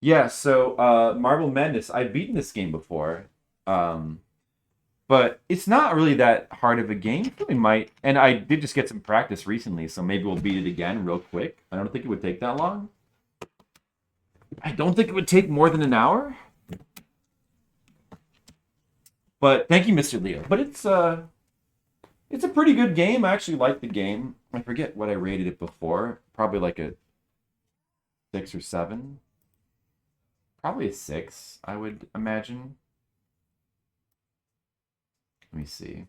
Yeah, so Marble Madness, I've beaten this game before. Um, but it's not really that hard of a game. It really might. And I did just get some practice recently, so maybe we'll beat it again real quick. I don't think it would take that long. I don't think it would take more than an hour. But thank you, Mr. Leo. But it's a pretty good game. I actually like the game. I forget what I rated it before. Probably like a 6 or 7. Probably a 6, I would imagine. Let me see.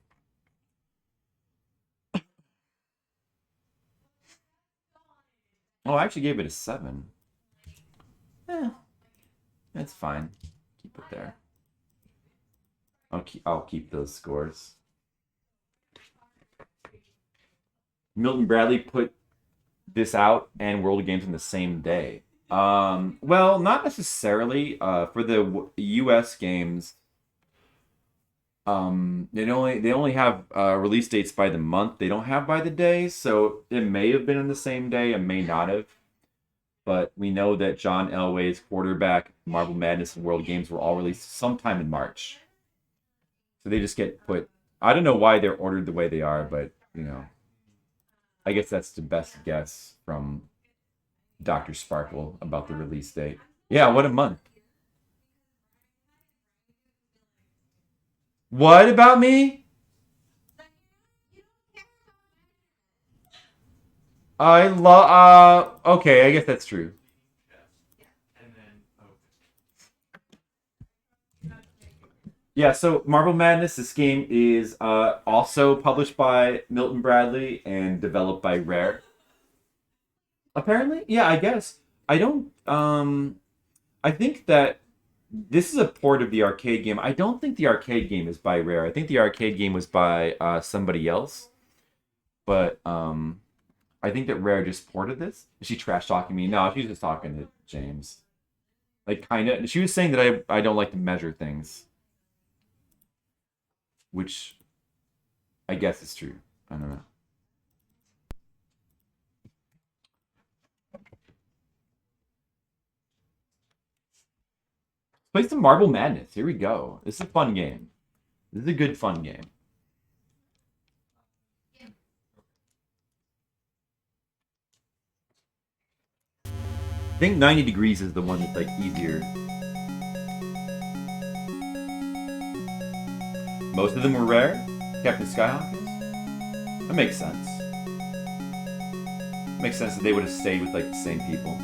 Oh, I actually gave it a 7. Eh, that's fine. Keep it there. I'll keep those scores. Milton Bradley put this out and World of Games in the same day. Well, not necessarily. For the U.S. games, they only have release dates by the month. They don't have by the day, so it may have been in the same day. It may not have. But we know that John Elway's Quarterback, Marble Madness, and World Games were all released sometime in March. So they just get put. I don't know why they're ordered the way they are, but I guess that's the best guess from Dr. Sparkle about the release date. Yeah, what a month. What about me? I love. Okay, I guess that's true. Yeah, so Marble Madness, this game is also published by Milton Bradley and developed by Rare. Apparently, yeah, I guess. I don't. I think that this is a port of the arcade game. I don't think the arcade game is by Rare. I think the arcade game was by somebody else. But I think that Rare just ported this. Is she trash talking me? No, she's just talking to James. Like kind of. She was saying that I don't like to measure things, which I guess is true. I don't know. Play some Marble Madness. Here we go. This is a fun game. This is a good fun game. I think 90 degrees is the one that's like easier. Most of them were rare. Captain Skyhawk is. That makes sense. Makes sense that they would have stayed with like the same people.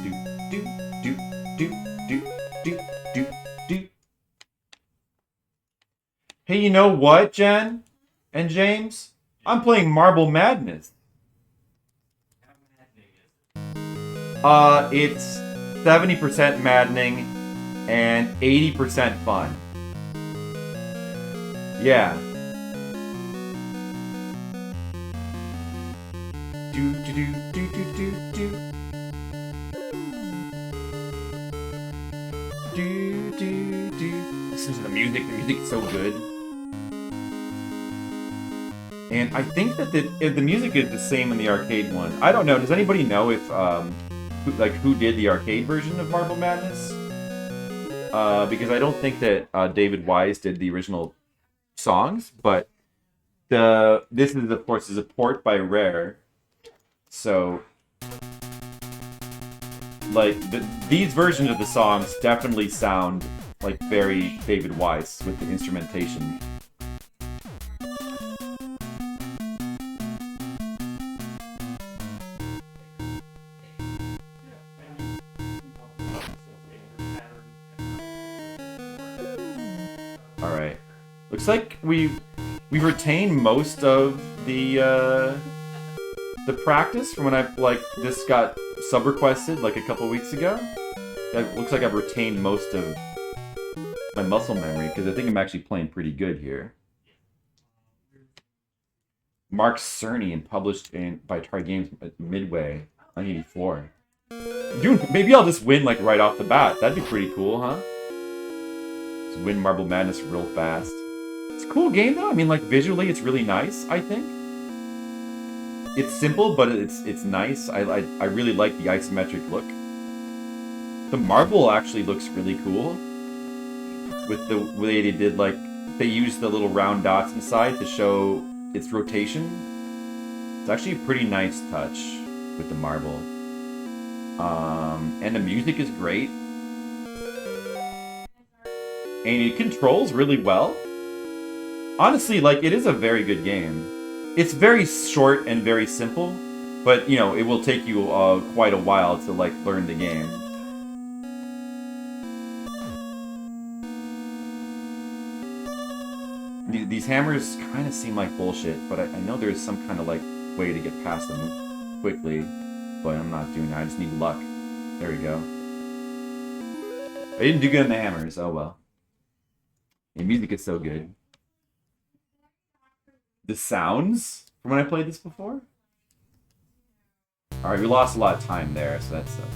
Do do do do do do do do. Hey, you know what, Jen and James? I'm playing Marble Madness. It's 70% maddening and 80% fun. Yeah. Do do do do do do do. Do do do. Listen to the music. The music is so good. And I think that the music is the same in the arcade one. I don't know. Does anybody know if who did the arcade version of Marble Madness? Because I don't think that David Wise did the original songs, but this is of course is a port by Rare, so like these versions of the songs definitely sound like very David Wise with the instrumentation. All right, looks like we retained most of the practice from when this got sub requested like a couple weeks ago. It looks like I've retained most of my muscle memory because I think I'm actually playing pretty good here. Mark Cerny and published by Atari Games at Midway 1984. Dude, maybe I'll just win like right off the bat. That'd be pretty cool, huh? Just win Marble Madness real fast. It's a cool game though. I mean, like visually, it's really nice. I think it's simple, but it's nice. I really like the isometric look. The marble actually looks really cool. With the way they did, like, they used the little round dots inside to show its rotation. It's actually a pretty nice touch with the marble. And the music is great. And it controls really well. Honestly, like, it is a very good game. It's very short and very simple, but, you know, it will take you quite a while to, like, learn the game. These hammers kind of seem like bullshit, but I know there's some kind of, like, way to get past them quickly, but I'm not doing that. I just need luck. There we go. I didn't do good on the hammers. Oh, well. The music is so good. The sounds from when I played this before? Alright, we lost a lot of time there, so that sucks.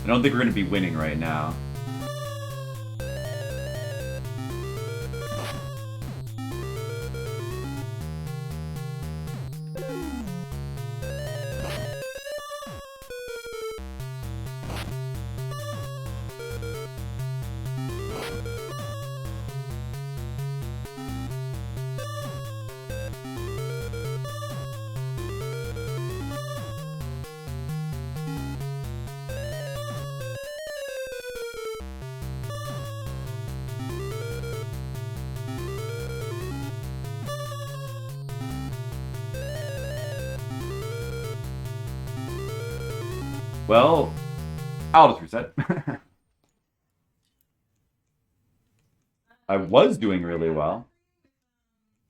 I don't think we're going to be winning right now. Well, I'll just reset. I was doing really well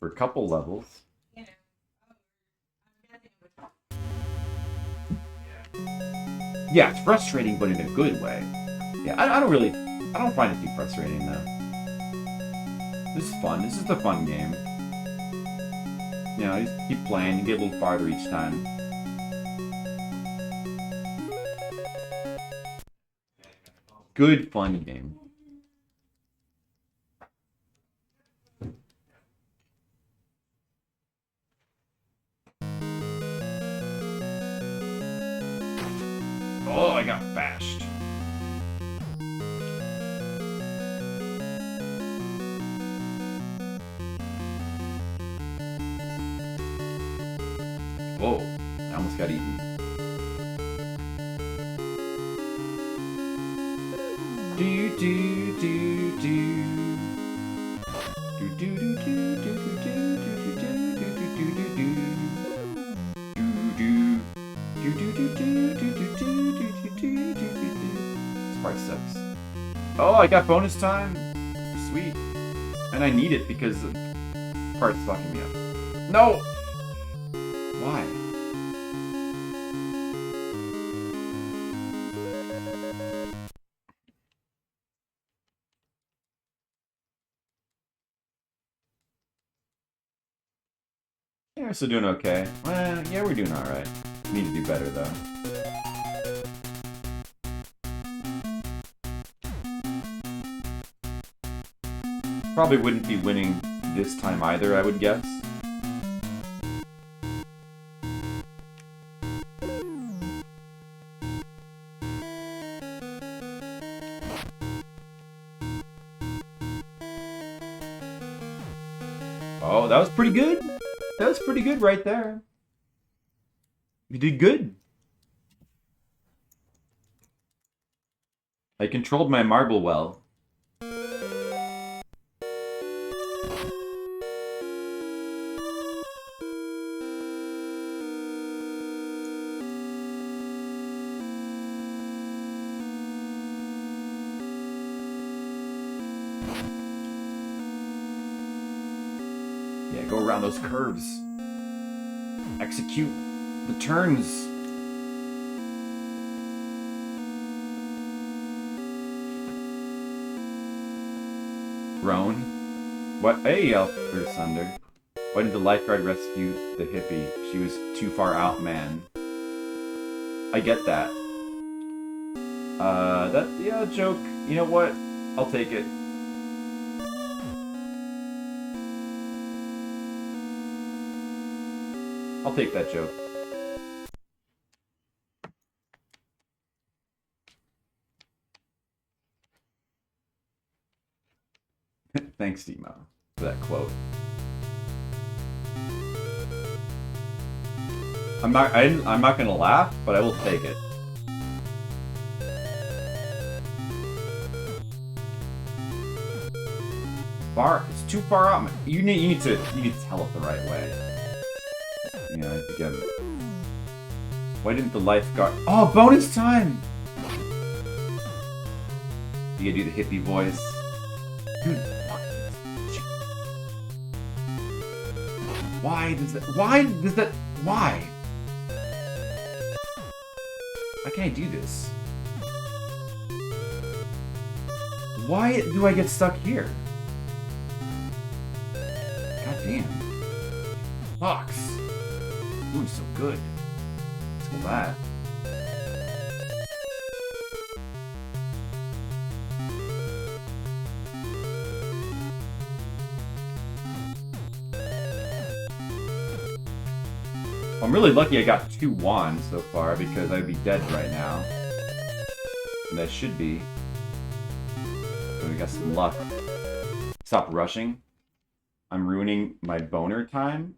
for a couple levels. Yeah, it's frustrating, but in a good way. Yeah, I don't find it too frustrating, though. This is fun. This is a fun game. You know, you just keep playing, you get a little farther each time. Good, fun game. Oh, I got bashed. Whoa, I almost got eaten. Do do do do. Do do do do do do do do do do do do do. This part sucks. Oh, I got bonus time. Sweet. And I need it because the part's fucking me up. No! Why? Yeah, we're still doing okay. Well, yeah, we're doing alright. Need to do better, though. Probably wouldn't be winning this time either, I would guess. Oh, that was pretty good. That was pretty good right there. You did good. I controlled my marble well. Yeah, go around those curves. Execute the turns. Groan. What? Hey, Elfur Sunder. Why did the lifeguard rescue the hippie? She was too far out, man. I get that. Yeah, joke. You know what? I'll take it. I'll take that joke. Thanks, Demo, for that quote. I'm not gonna laugh, but I will take it. It's too far out. You need to tell it the right way. Yeah, again. Why didn't the lifeguard? Oh, bonus time! You gotta do the hippie voice. Dude, why does that? Why? Why can't I do this? Why do I get stuck here? God damn. Fox. Doing so good. Let's go that. I'm really lucky I got 2 wands so far because I'd be dead right now. And that should be. So we got some luck. Stop rushing. I'm ruining my boner time.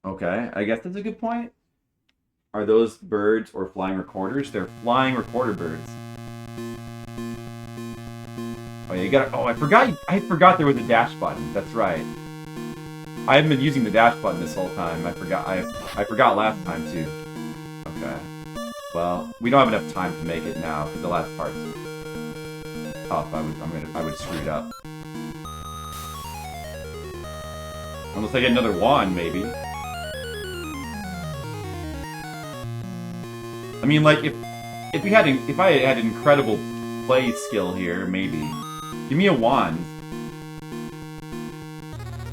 Okay, I guess that's a good point. Are those birds or flying recorders? They're flying recorder birds. Oh yeah, you gotta. Oh, I forgot there was a dash button. That's right. I haven't been using the dash button this whole time. I forgot last time too. Okay. Well, we don't have enough time to make it now because the last part's tough. I would screw it up. Unless I get another wand, maybe. I mean, like if I had incredible play skill here, maybe. Give me a wand.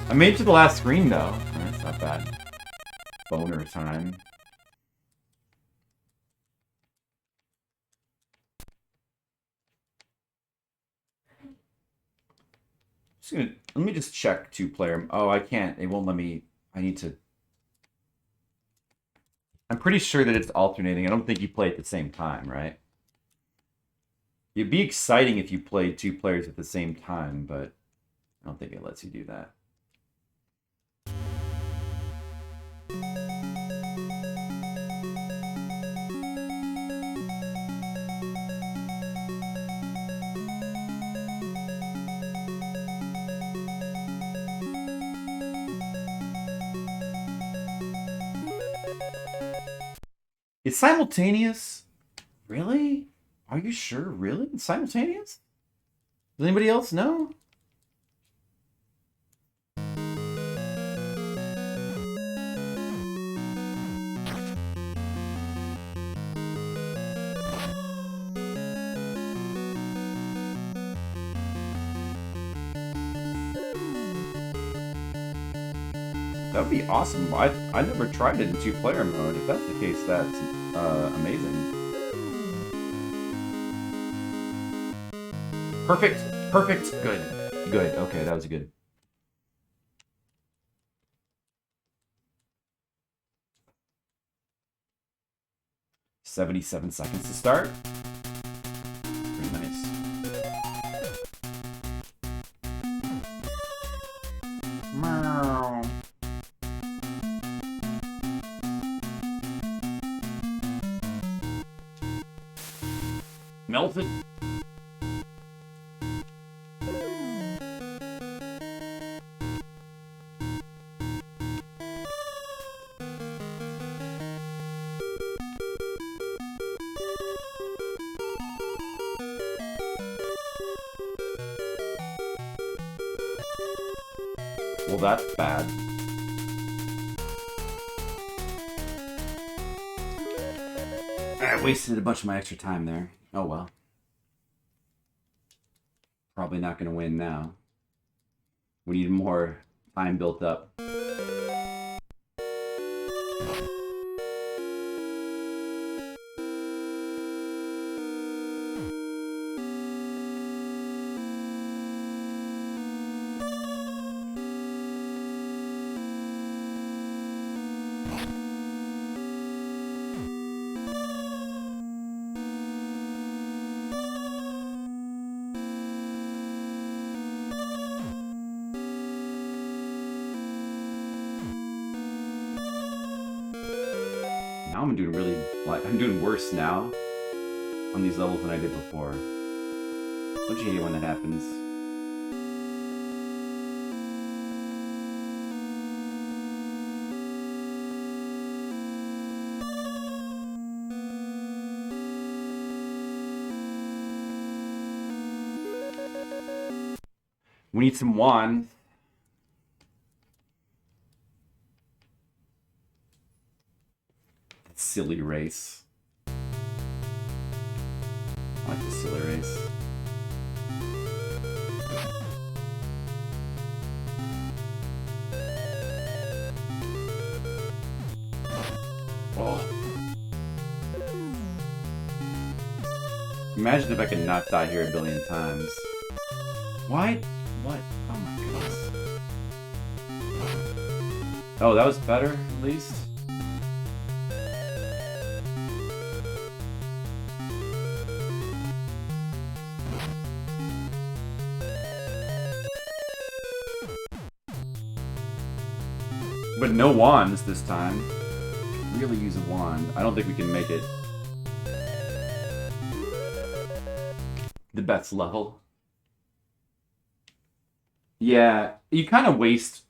I made it to the last screen, though. That's not bad. Boner time. Let me just check 2-player. Oh, I can't. It won't let me. I need to. I'm pretty sure that it's alternating. I don't think you play at the same time, right? It'd be exciting if you played 2 players at the same time, but I don't think it lets you do that. It's simultaneous? Really? Are you sure? Really? It's simultaneous? Does anybody else know? That would be awesome. I never tried it in 2-player mode. If that's the case, that's amazing. Perfect. Perfect. Good. Good. Okay, that was good. $77 seconds to start. Pretty nice. Meow. Melted. Well, that's bad. I wasted a bunch of my extra time there. Oh well. Probably not going to win now. We need more time built up. I'm doing really, like, I'm doing worse now on these levels than I did before. Don't you hate when that happens? We need some wand. Silly race. I like the silly race. Oh. Imagine if I could not die here a billion times. Why? What? Oh my goodness. Oh, that was better, at least? But no wands this time. Really use a wand. I don't think we can make it. The best level. Yeah, you kind of waste...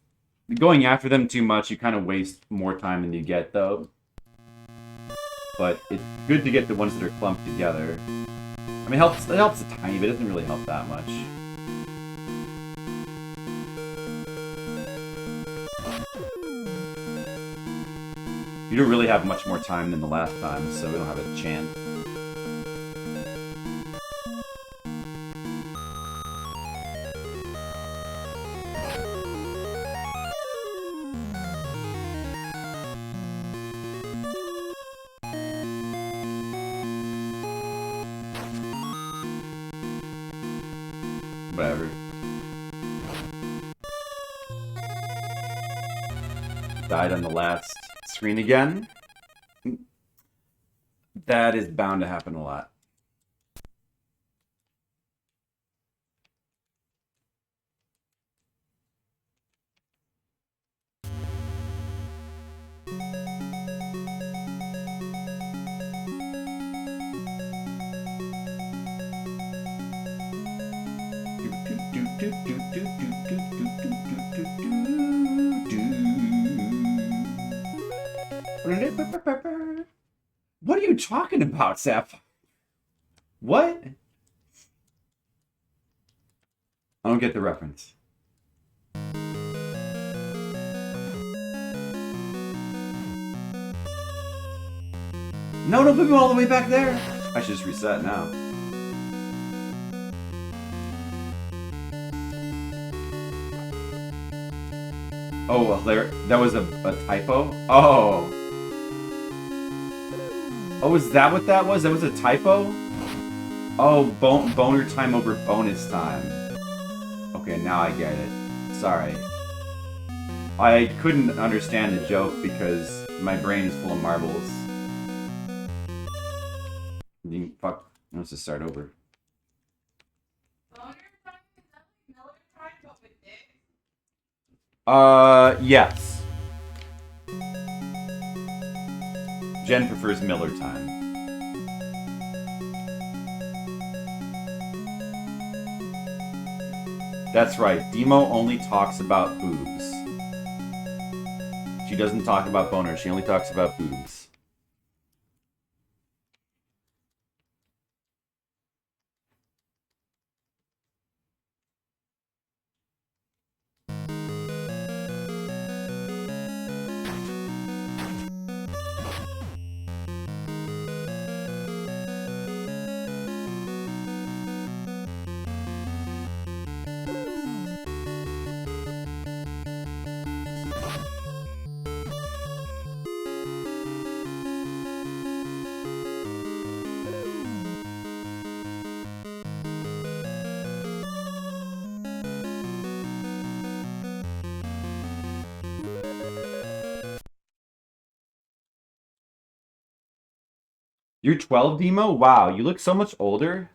Going after them too much, you kind of waste more time than you get, though. But it's good to get the ones that are clumped together. I mean, it helps a tiny bit. It doesn't really help that much. You don't really have much more time than the last time, so we don't have a chance. Whatever. Died on the last screen again. That is bound to happen a lot. What are you talking about, Sapphire? What? I don't get the reference. No, don't put me all the way back there. I should just reset now. Oh, well, there. That was a typo? Oh. Oh, is that what that was? That was a typo? Oh, boner time over bonus time. Okay, now I get it. Sorry. I couldn't understand the joke because my brain is full of marbles. Fuck. Let's just start over. Yes. Jen prefers Miller time. That's right, Demo only talks about boobs. She doesn't talk about boners, she only talks about boobs. You're 12, Demo? Wow, you look so much older.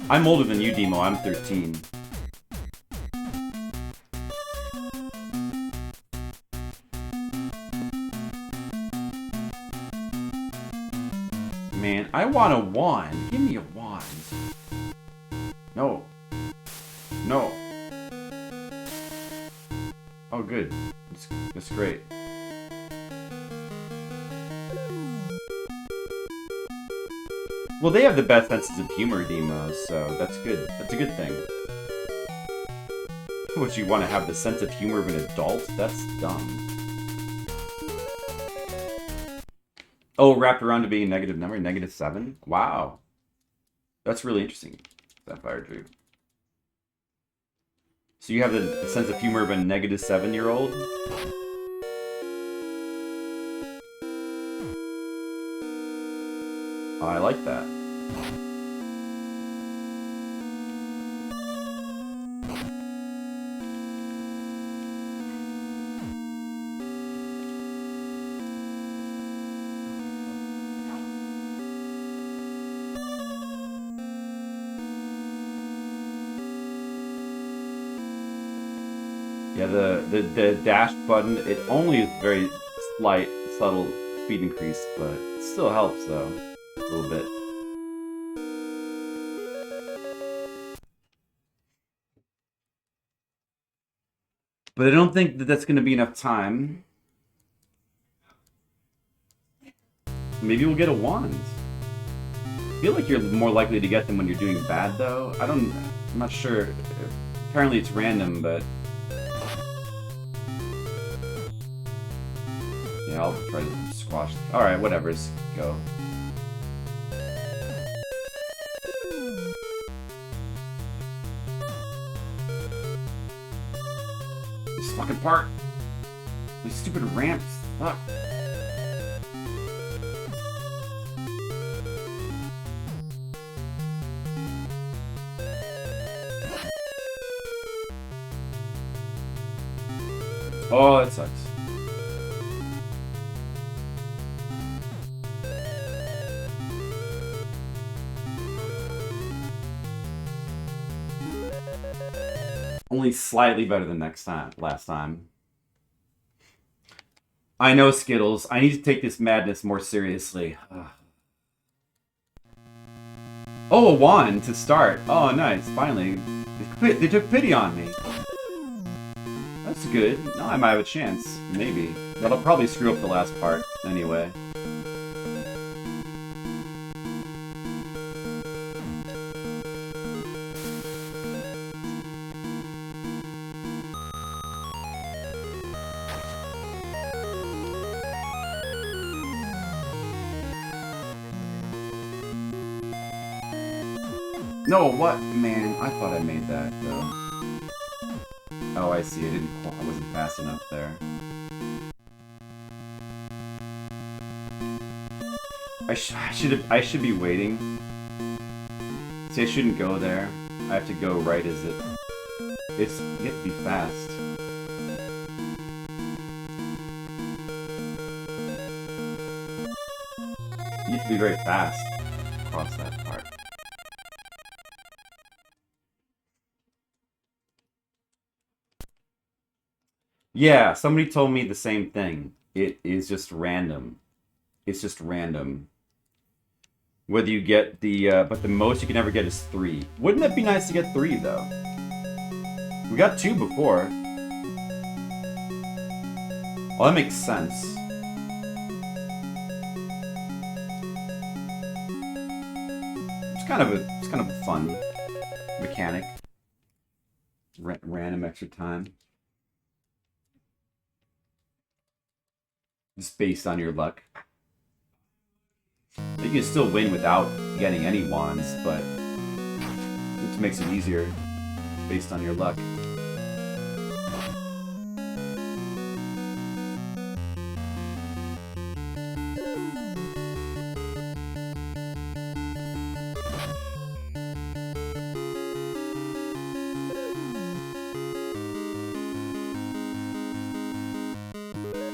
I'm older than you, Demo. I'm 13. man. I want a wand. Give me a wand. No. No. Oh, good. That's great. Well, they have the best senses of humor, demos, so that's good. That's a good thing. Would you want to have the sense of humor of an adult? That's dumb. Oh, wrapped around to being a negative number, -7? Wow. That's really interesting, Sapphire Dream. So you have the sense of humor of a -7-year-old? Oh, I like that. Yeah, the dash button, it only is very slight, subtle speed increase, but it still helps though, a little bit. But I don't think that that's going to be enough time. Maybe we'll get a wand. I feel like you're more likely to get them when you're doing bad though. I'm not sure. Apparently it's random, but... Yeah, I'll try to squash. Alright, whatever, just go. This fucking part! These stupid ramps, fuck. Oh, that sucks. Only slightly better than last time. I know, Skittles. I need to take this madness more seriously. Ugh. Oh, a wand to start. Oh, nice. Finally. They took pity on me. That's good. Now I might have a chance. Maybe. But I'll probably screw up the last part anyway. No, what? Man, I thought I made that, though. Oh, I see. I wasn't fast enough there. I should be waiting. See, I shouldn't go there. I have to go right as it... You have to be fast. You have to be very fast across that part. Yeah, somebody told me the same thing. It is just random. It's just random. Whether you get the, but the most you can ever get is 3. Wouldn't it be nice to get 3, though? We got 2 before. Well, that makes sense. It's kind of a fun mechanic. Random extra time. Just based on your luck. You can still win without getting any wands, but it makes it easier based on your luck.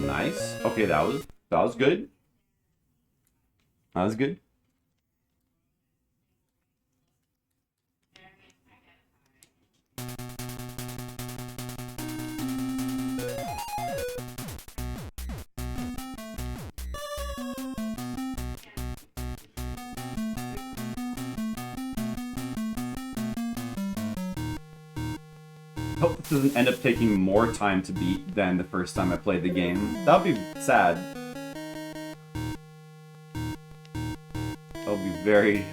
Nice. Okay, that was good. That was good. hope this doesn't end up taking more time to beat than the first time I played the game. That would be sad. That would be very,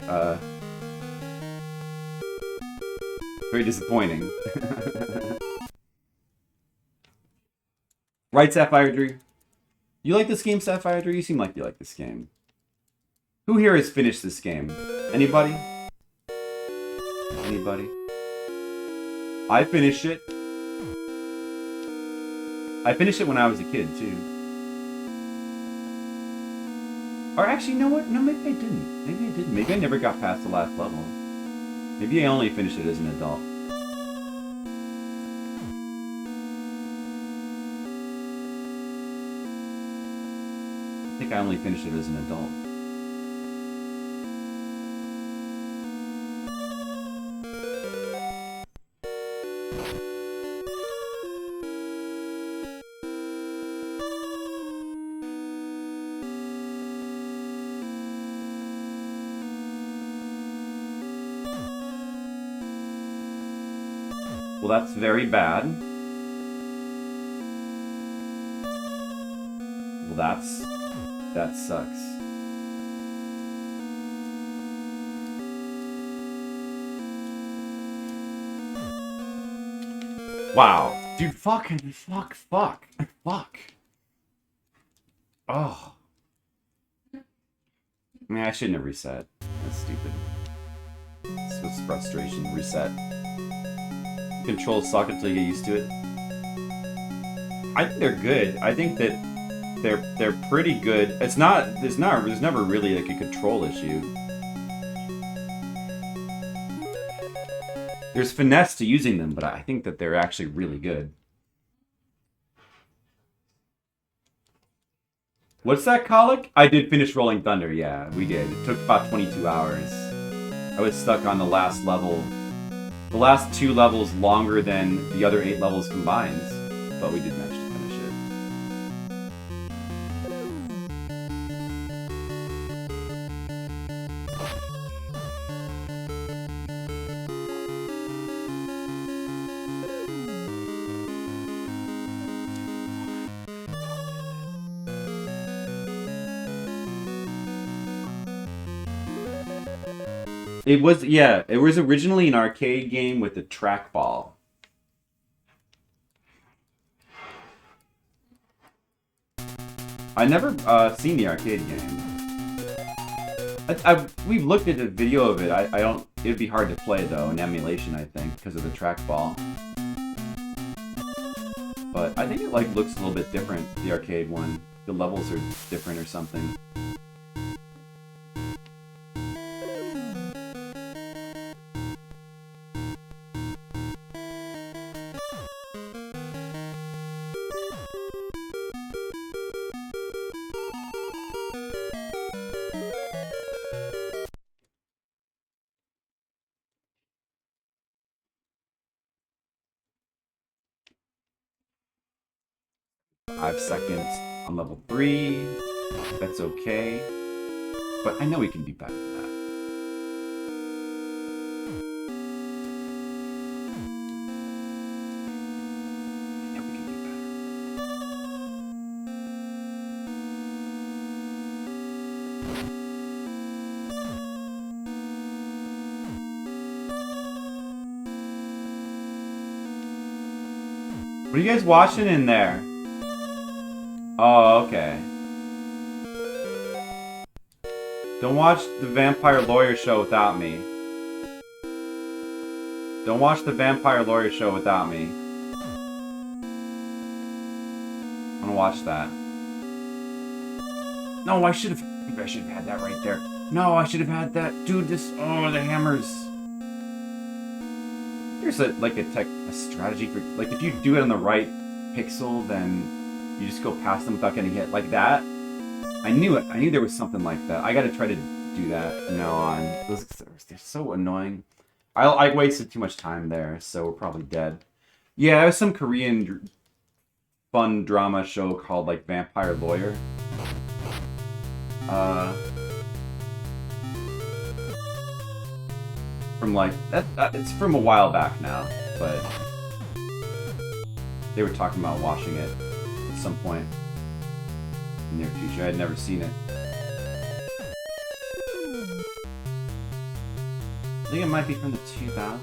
very disappointing. Right, Sapphire Drew? You like this game, Sapphire Drew? You seem like you like this game. Who here has finished this game? Anybody? Anybody? I finished it. I finished it when I was a kid, too. Or actually, you know what? No, maybe I didn't. Maybe I didn't. Maybe I never got past the last level. Maybe I only finished it as an adult. I think I only finished it as an adult. Well, that's very bad. Well, that sucks. Wow. Dude, fuck. Oh. I mean, I shouldn't have reset. That's stupid. This was frustration. Reset. Controls suck until you get used to it. I think they're good. I think that they're pretty good. There's never really like a control issue. There's finesse to using them, but I think that they're actually really good. What's that, Colic? I did finish Rolling Thunder, yeah, we did. It took about 22 hours. I was stuck on the last level. The last 2 levels longer than the other 8 levels combined, but we did manage to finish it. It was, yeah, it was originally an arcade game with a trackball. I never seen the arcade game. We've looked at a video of it. I don't. It'd be hard to play though in emulation, I think, because of the trackball. But I think it like looks a little bit different. The arcade one. The levels are different or something. Seconds on level 3. That's okay. But I know we can be better than that. I know we can do better. What are you guys watching in there? Oh, okay. Don't watch the Vampire Lawyer show without me. Don't watch the Vampire Lawyer show without me. I want to watch that. No, I should have had that right there. No, I should have had that. Dude, this... Oh, the hammers. There's a strategy for... Like, if you do it on the right pixel, then... You just go past them without getting hit like that. I knew it. I knew there was something like that. I gotta try to do that from now on. They're so annoying. I wasted too much time there, so we're probably dead. Yeah, it was some Korean fun drama show called like Vampire Lawyer. From like it's from a while back now, but They were talking about watching it at some point in the near future. I had never seen it. I think it might be from the 2000s.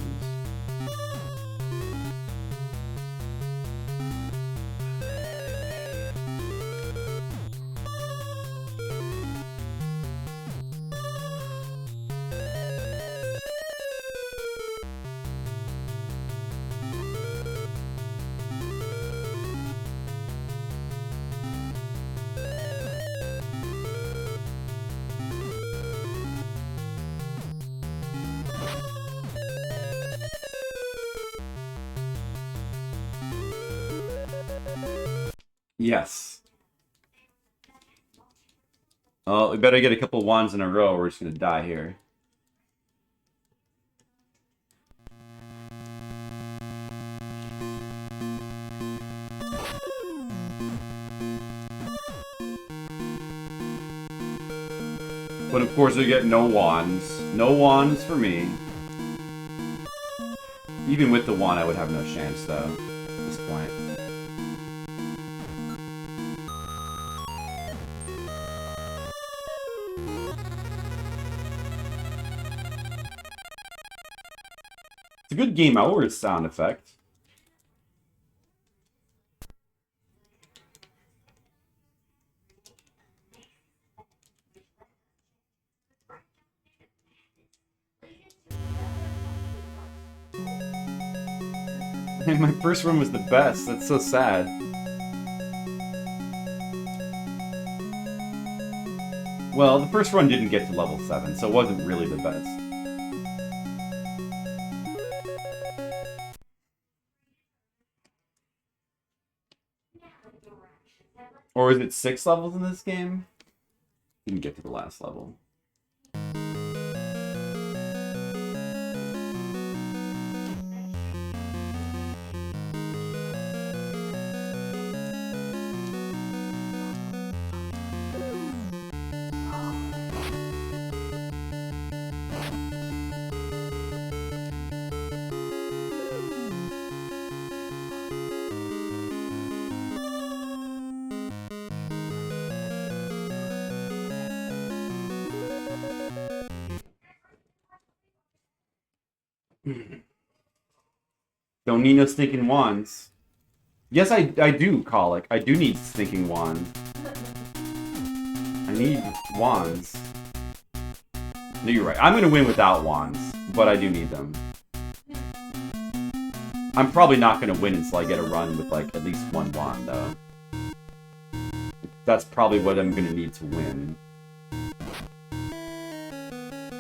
Yes. Oh, we better get a couple wands in a row or we're just gonna die here. But of course we get no wands. No wands for me. Even with the wand I would have no chance though, at this point. It's a good game over sound effect. And my first run was the best. That's so sad. Well, the first run didn't get to level 7, so it wasn't really the best. Or is it 6 levels in this game? Didn't get to the last level. Don't need no stinking wands. Yes, I do, Colic. I do need stinking wands. I need wands. No, you're right. I'm gonna win without wands, but I do need them. I'm probably not gonna win until I get a run with, like, at least one wand, though. That's probably what I'm gonna need to win.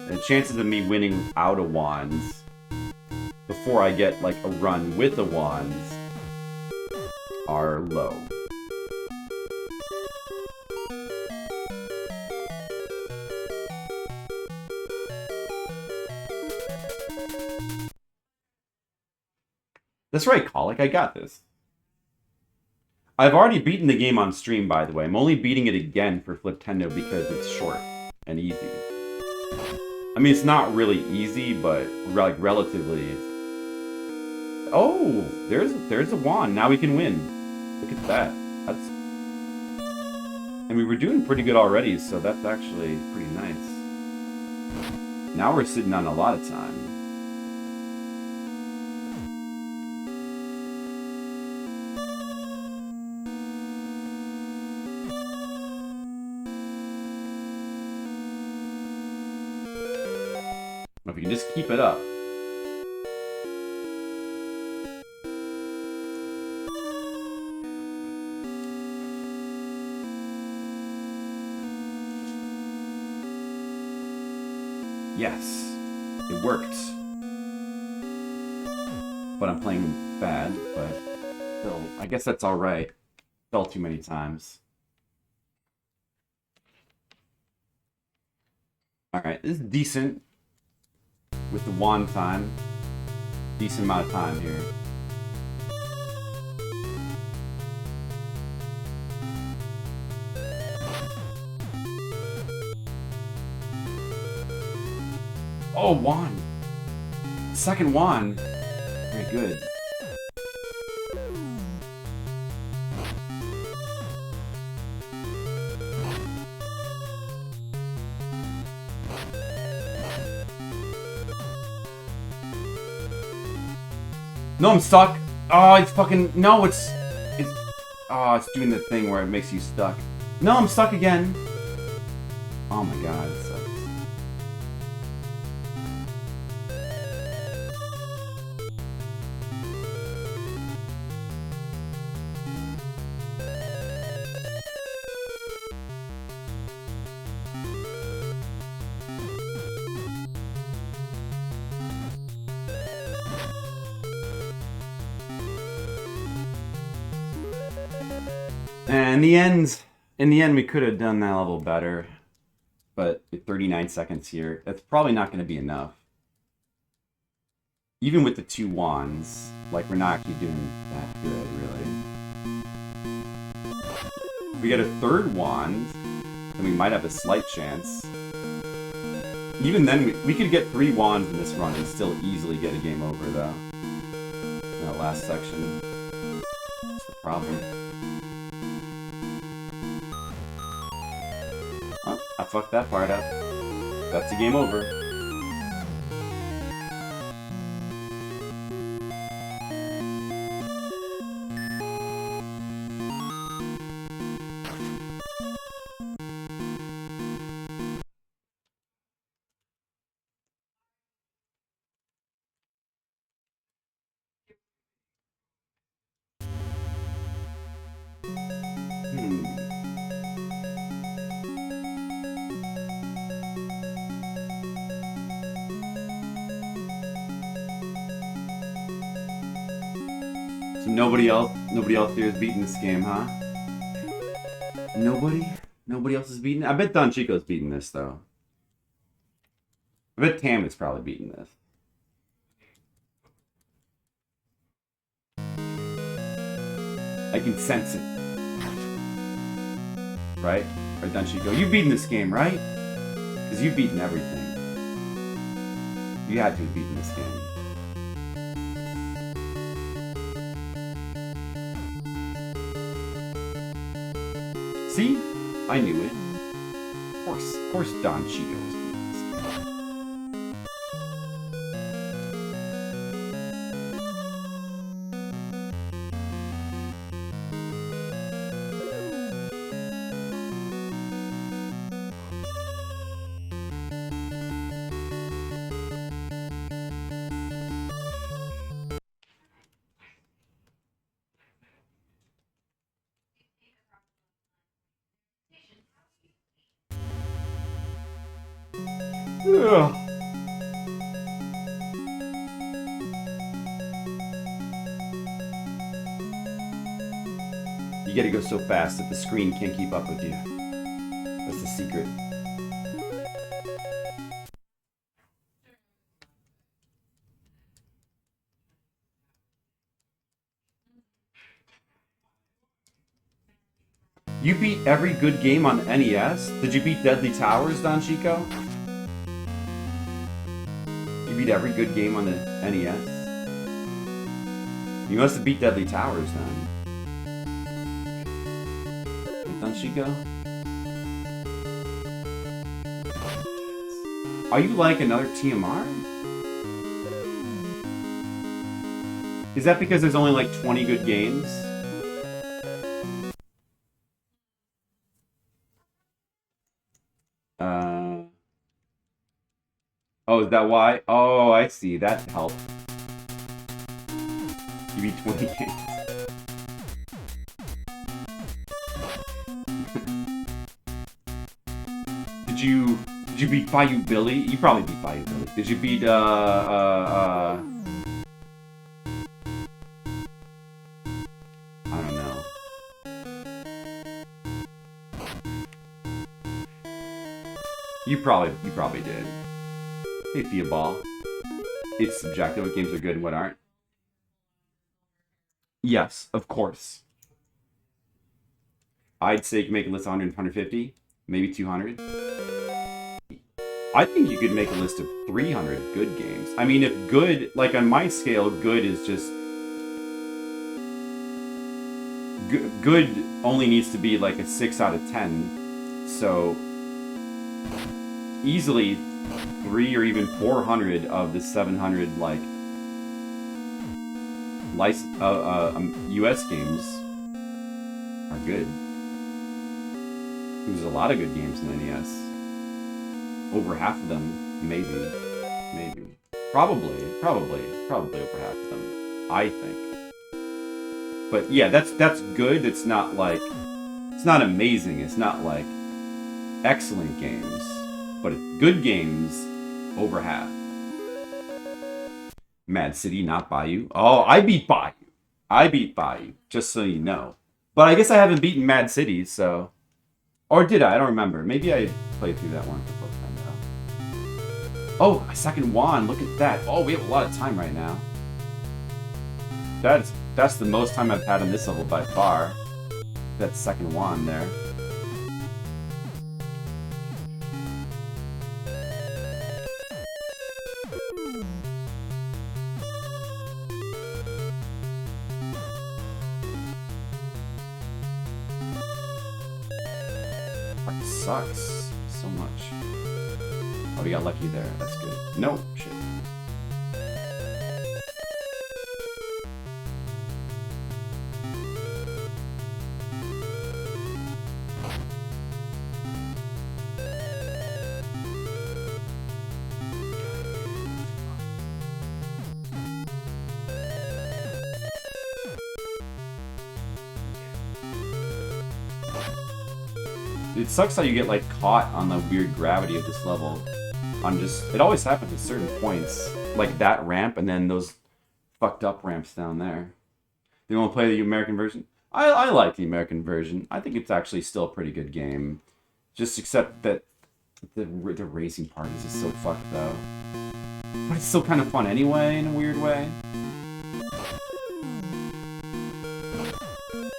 The chances of me winning without a wands before I get, like, a run with the wands are low. That's right, Colic, I got this. I've already beaten the game on stream, by the way. I'm only beating it again for Fliptendo because it's short and easy. I mean, it's not really easy, but, like, relatively. Oh, there's a wand. Now we can win. Look at that. That's... And we were doing pretty good already, so that's actually pretty nice. Now we're sitting on a lot of time. If we can just keep it up. Yes, it worked. But I'm playing bad, but still, I guess that's alright. Fell too many times. Alright, this is decent. With the wand time. Decent amount of time here. Oh, wand! Second wand! Very good. No, I'm stuck. Oh, it's fucking... No, it's... Oh, it's doing the thing where it makes you stuck. No, I'm stuck again. Oh my god, it sucks. And in the end, we could have done that a little better. But 39 seconds here, that's probably not going to be enough. Even with the 2 wands, like, we're not actually doing that good, really. If we get a 3rd wand, then we might have a slight chance. Even then, we could get 3 wands in this run and still easily get a game over, though. In that last section. That's the problem. Oh, I fucked that part up. That's a game over. So nobody else here is beating this game, huh? Nobody else is beating it? I bet Don Chico's beating this, though. I bet Tam is probably beating this. I can sense it. Right? Or Don Chico, you've beaten this game, right? Because you've beaten everything. You had to have beaten this game. See? I knew it. Of course Don Chico was doing this. Ugh. You gotta go so fast that the screen can't keep up with you. That's the secret. You beat every good game on the NES? Did you beat Deadly Towers, Don Chico? You beat every good game on the NES? You must have beat Deadly Towers then. Don Chico? Are you like another TMR? Is that because there's only like 20 good games? Oh, is that why? Oh, I see. That helped. You beat 20 games. Did you beat Bayou Billy? You probably beat Bayou Billy. Did you beat I don't know. You probably did. Hey, Theoball. It's subjective. What games are good and what aren't. Yes, of course. I'd say you can make a list of 100, 150, maybe 200. I think you could make a list of 300 good games. I mean, if good, like on my scale, good is just... Good only needs to be like a 6 out of 10. So, easily 300 or even 400 of the 700, like, US games are good. There's a lot of good games in the NES. Over half of them, maybe. Probably over half of them, I think. But yeah, that's good. It's not like, it's not amazing. It's not like excellent games, but good games over half. Mad City, not Bayou. Oh, I beat Bayou, just so you know. But I guess I haven't beaten Mad City, so... Or did I? I don't remember. Maybe I played through that one for Fliptendo. Oh, a second wand. Look at that. Oh, we have a lot of time right now. That's the most time I've had on this level by far. That second wand there. That sucks so much. Oh, we got lucky there. That's good. No, shit. It sucks how you get like caught on the weird gravity of this level. It always happens at certain points, like that ramp and then those fucked up ramps down there. You want to play the American version? I like the American version. I think it's actually still a pretty good game. Just except that the racing part is just so fucked though. But it's still kind of fun anyway, in a weird way.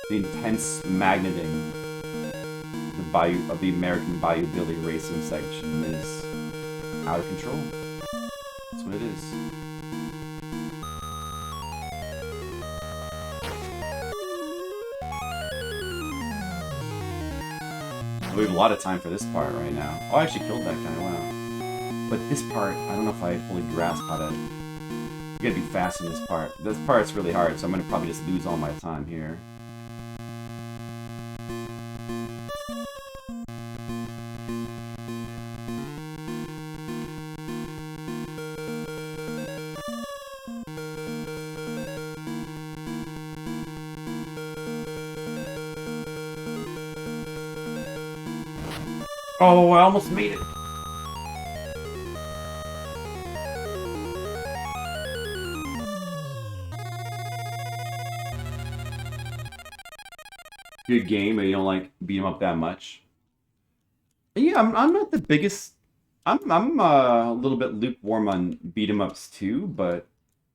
The intense magneting of the American Bayou Billy racing section is out of control. That's what it is. We have a lot of time for this part right now. Oh, I actually killed that guy, wow. But this part, I don't know if I fully grasp how to... You gotta be fast in this part. This part's really hard, so I'm gonna probably just lose all my time here. Oh, I almost made it. Good game, but you don't like beat 'em up that much. Yeah, I'm not the biggest. I'm a little bit lukewarm on beat 'em ups too, but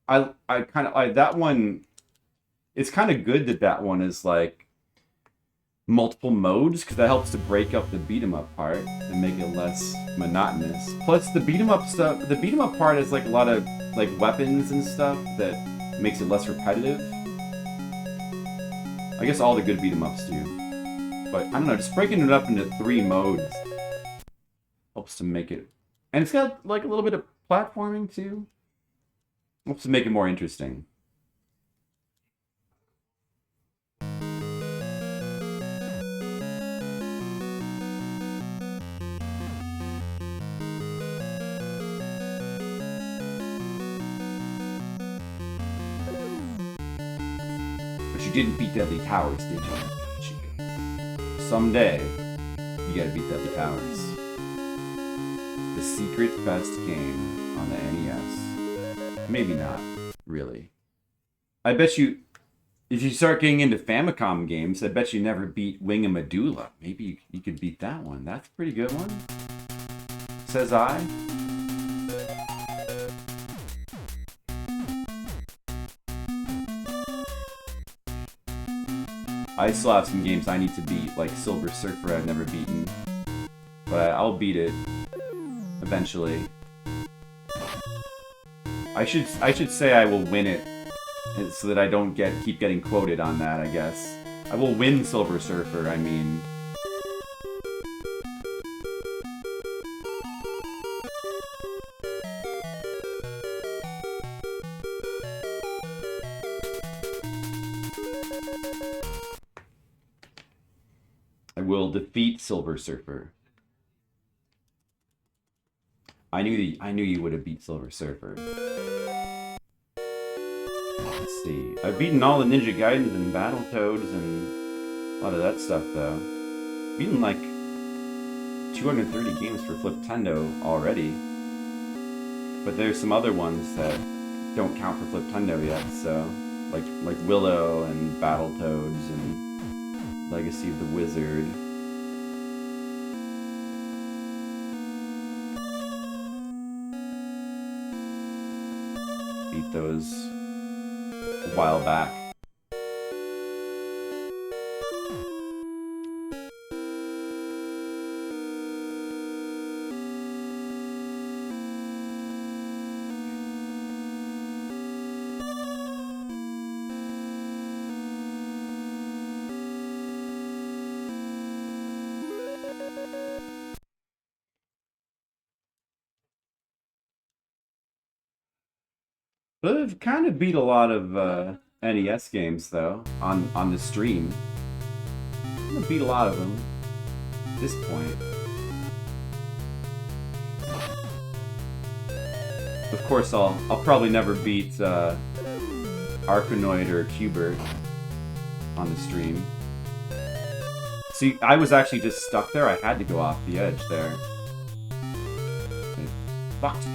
I kind of that one. It's kind of good that one is like multiple modes, because that helps to break up the beat 'em up part and make it less monotonous. Plus the beat 'em up stuff, the beat 'em up part has like a lot of like weapons and stuff that makes it less repetitive. I guess all the good beat 'em ups do. But I don't know, just breaking it up into 3 modes helps to make it, and it's got like a little bit of platforming too. Helps to make it more interesting. You didn't beat Deadly Towers, did you? Someday, you gotta beat Deadly Towers. The secret best game on the NES. Maybe not, really. I bet you, if you start getting into Famicom games, I bet you never beat Wing and Medulla. Maybe you could beat that one. That's a pretty good one. Says I. I still have some games I need to beat, like Silver Surfer I've never beaten. But I'll beat it eventually. I should say I will win it so that I don't keep getting quoted on that, I guess. I will win Silver Surfer, I mean. will defeat Silver Surfer. I knew you would have beat Silver Surfer. Let's see. I've beaten all the Ninja Gaidens and Battletoads and a lot of that stuff, though. Beaten like 230 games for Fliptendo already. But there's some other ones that don't count for Fliptendo yet, so like Willow and Battletoads and Legacy of the Wizard. Beat those a while back. But I've kind of beat a lot of NES games, though, on the stream. I've beat a lot of them at this point. Of course, I'll probably never beat Arkanoid or Qbert on the stream. See, I was actually just stuck there. I had to go off the edge there. Fucked.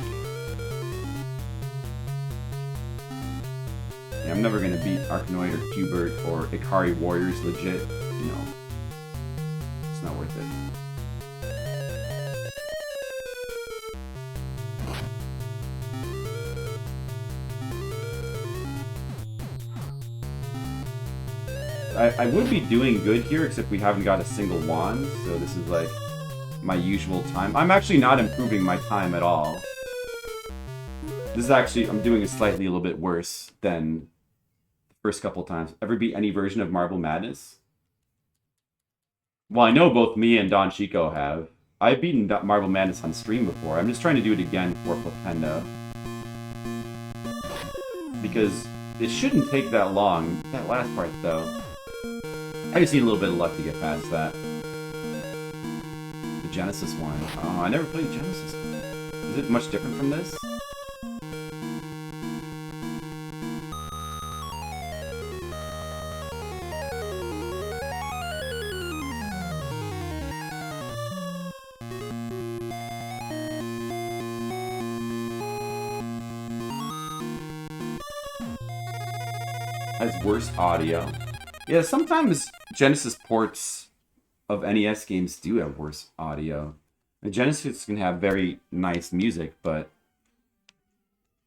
Yeah, I'm never gonna beat Arkanoid or Qbert or Ikari Warriors legit. No. It's not worth it. I would be doing good here, except we haven't got a single wand, so this is like my usual time. I'm actually not improving my time at all. This is actually, I'm doing it slightly a little bit worse than the first couple times. Ever beat any version of Marble Madness? Well, I know both me and Don Chico have. I've beaten Marble Madness on stream before. I'm just trying to do it again for Fliptendo. Because it shouldn't take that long. That last part, though. I just need a little bit of luck to get past that. The Genesis one. Oh, I never played Genesis. Is it much different from this? Has worse audio. Yeah, sometimes Genesis ports of NES games do have worse audio. The Genesis can have very nice music, but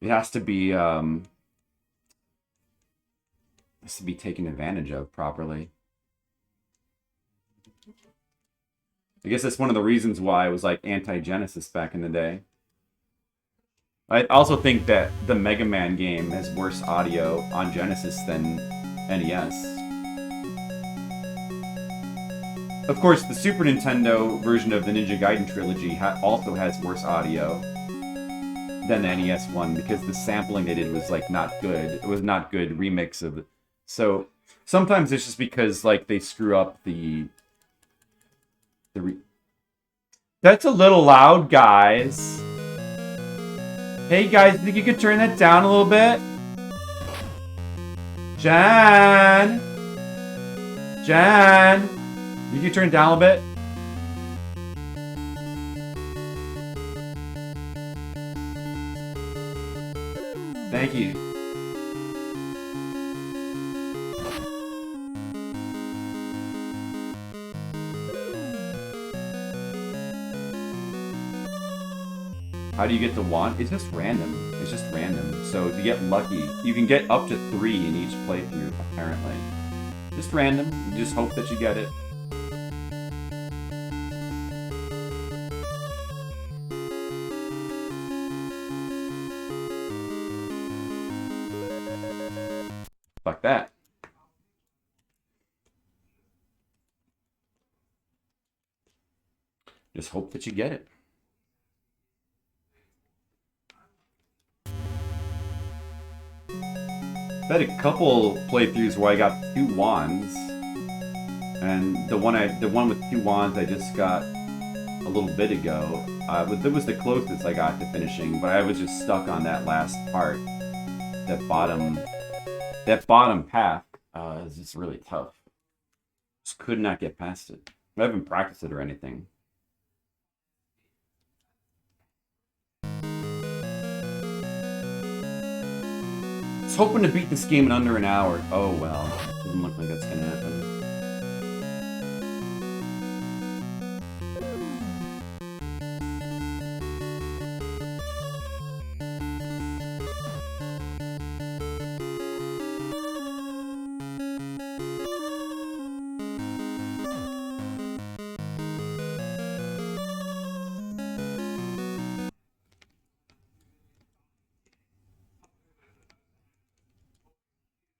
it has to be taken advantage of properly. I guess that's one of the reasons why I was like anti-Genesis back in the day. I also think that the Mega Man game has worse audio on Genesis than NES. Of course, the Super Nintendo version of the Ninja Gaiden trilogy also has worse audio than the NES one, because the sampling they did was like not good. It was not good remix of it. So sometimes it's just because like they screw up That's a little loud, guys. Hey guys, think you could turn that down a little bit? Jan! Jan! You can turn it down a little bit? Thank you. How do you get the wand? It's just random. It's just random. So to get lucky, you can get up to 3 in each playthrough, apparently. Just random. You just hope that you get it. Fuck that. Just hope that you get it. I've had a couple playthroughs where I got 2 wands. And the one with 2 wands I just got a little bit ago, it was the closest I got to finishing, but I was just stuck on that last part. That bottom path is just really tough. Just could not get past it. I haven't practiced it or anything. I was hoping to beat this game in under an hour. Oh well, doesn't look like that's gonna happen.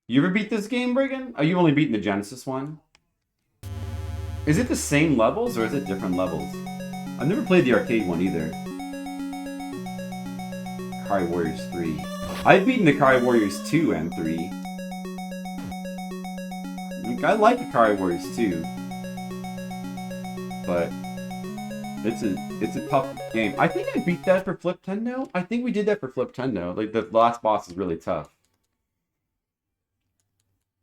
You ever beat this game, Brigham? Oh, you only beaten the Genesis one? Is it the same levels or is it different levels? I've never played the arcade one either. Atari Warriors 3. I've beaten Atari Warriors 2 and 3. I like Atari Warriors 2. But it's a tough game. I think I beat that for Fliptendo. I think we did that for Fliptendo. Like the last boss is really tough.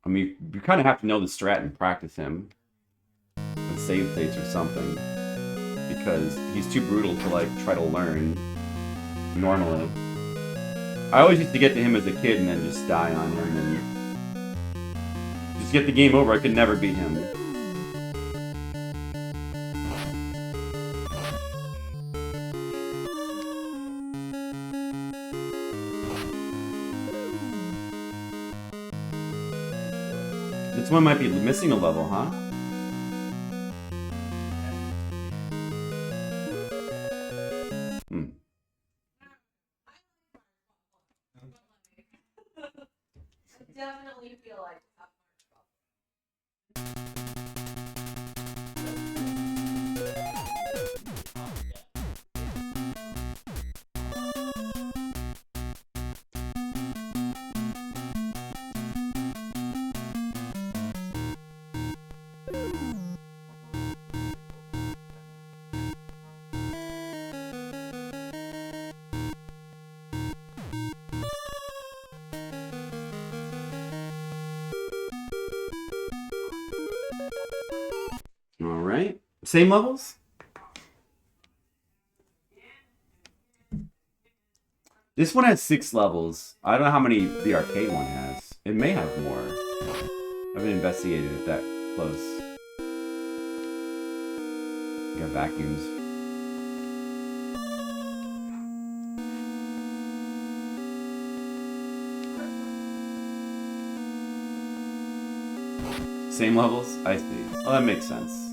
I mean, you kind of have to know the strat and practice him. And save states or something. Because he's too brutal to, like, try to learn normally. I always used to get to him as a kid and then just die on him and just get the game over. I could never beat him. This one might be missing a level, huh? I definitely feel like Alright. Same levels? This one has 6 levels. I don't know how many the arcade one has. It may have more. I haven't investigated it that close. Got vacuums. Same levels? I see. Oh, that makes sense.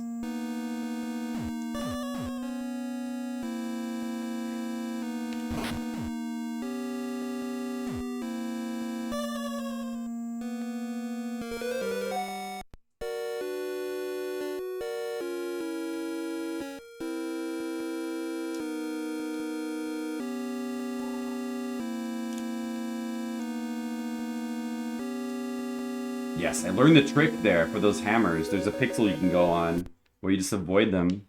Yes, I learned the trick there for those hammers. There's a pixel you can go on where you just avoid them.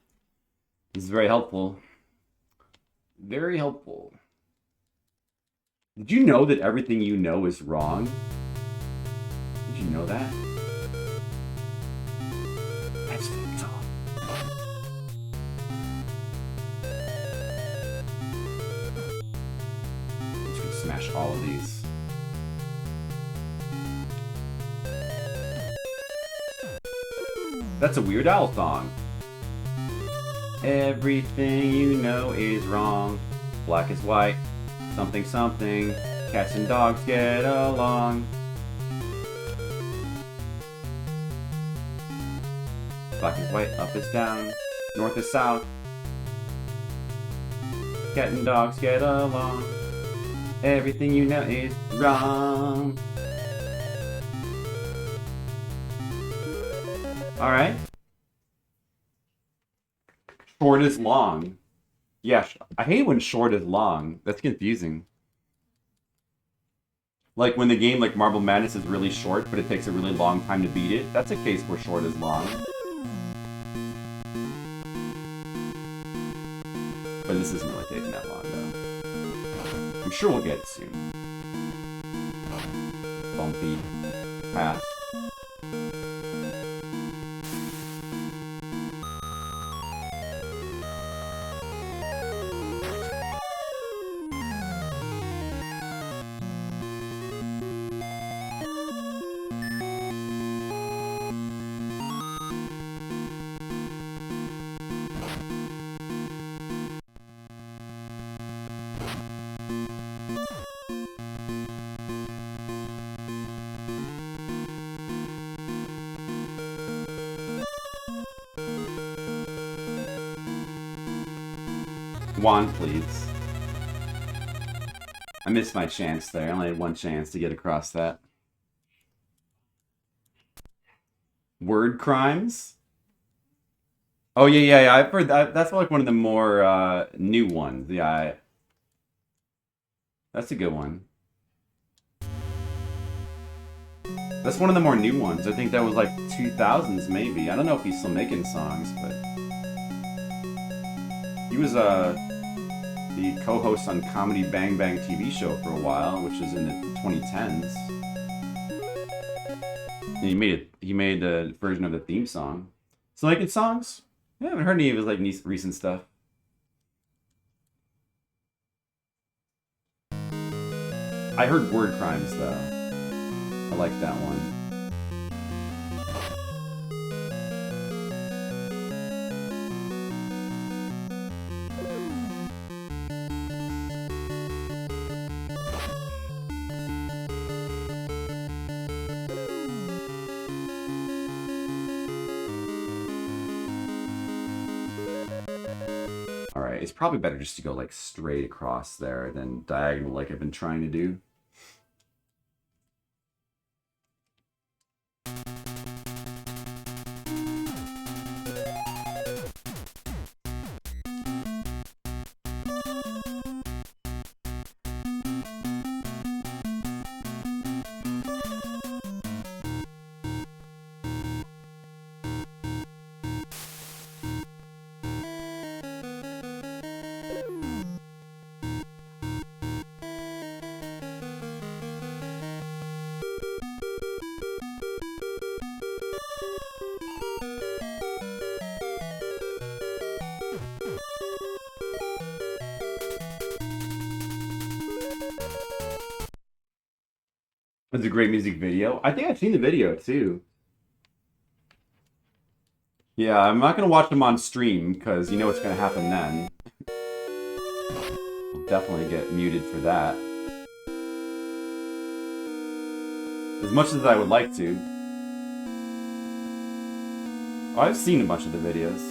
This is very helpful. Very helpful. Did you know that everything you know is wrong? Did you know that? That's fucked up. I'm just gonna smash all of these. That's a Weird Al song. Everything you know is wrong. Black is white. Something something. Cats and dogs get along. Black is white. Up is down. North is south. Cat and dogs get along. Everything you know is wrong. Alright. Short is long. Yeah, I hate when short is long. That's confusing. Like when the game like Marble Madness is really short, but it takes a really long time to beat it. That's a case where short is long. But this isn't really taking that long, though. I'm sure we'll get it soon. Bumpy path. Wand, please. I missed my chance there. I only had one chance to get across that. Word crimes? Oh, yeah. I've heard that. That's like one of the more new ones. Yeah, that's a good one. That's one of the more new ones. I think that was like 2000s, maybe. I don't know if he's still making songs, but... He was the co-host on Comedy Bang Bang TV show for a while, which was in the 2010s. And he made a version of the theme song. So making songs? I haven't heard any of his like recent stuff. I heard Word Crimes though. I like that one. Alright, it's probably better just to go like straight across there than diagonal like I've been trying to do. It's a great music video. I think I've seen the video too. Yeah, I'm not gonna watch them on stream because you know what's gonna happen then. I'll definitely get muted for that. As much as I would like to. Oh, I've seen a bunch of the videos.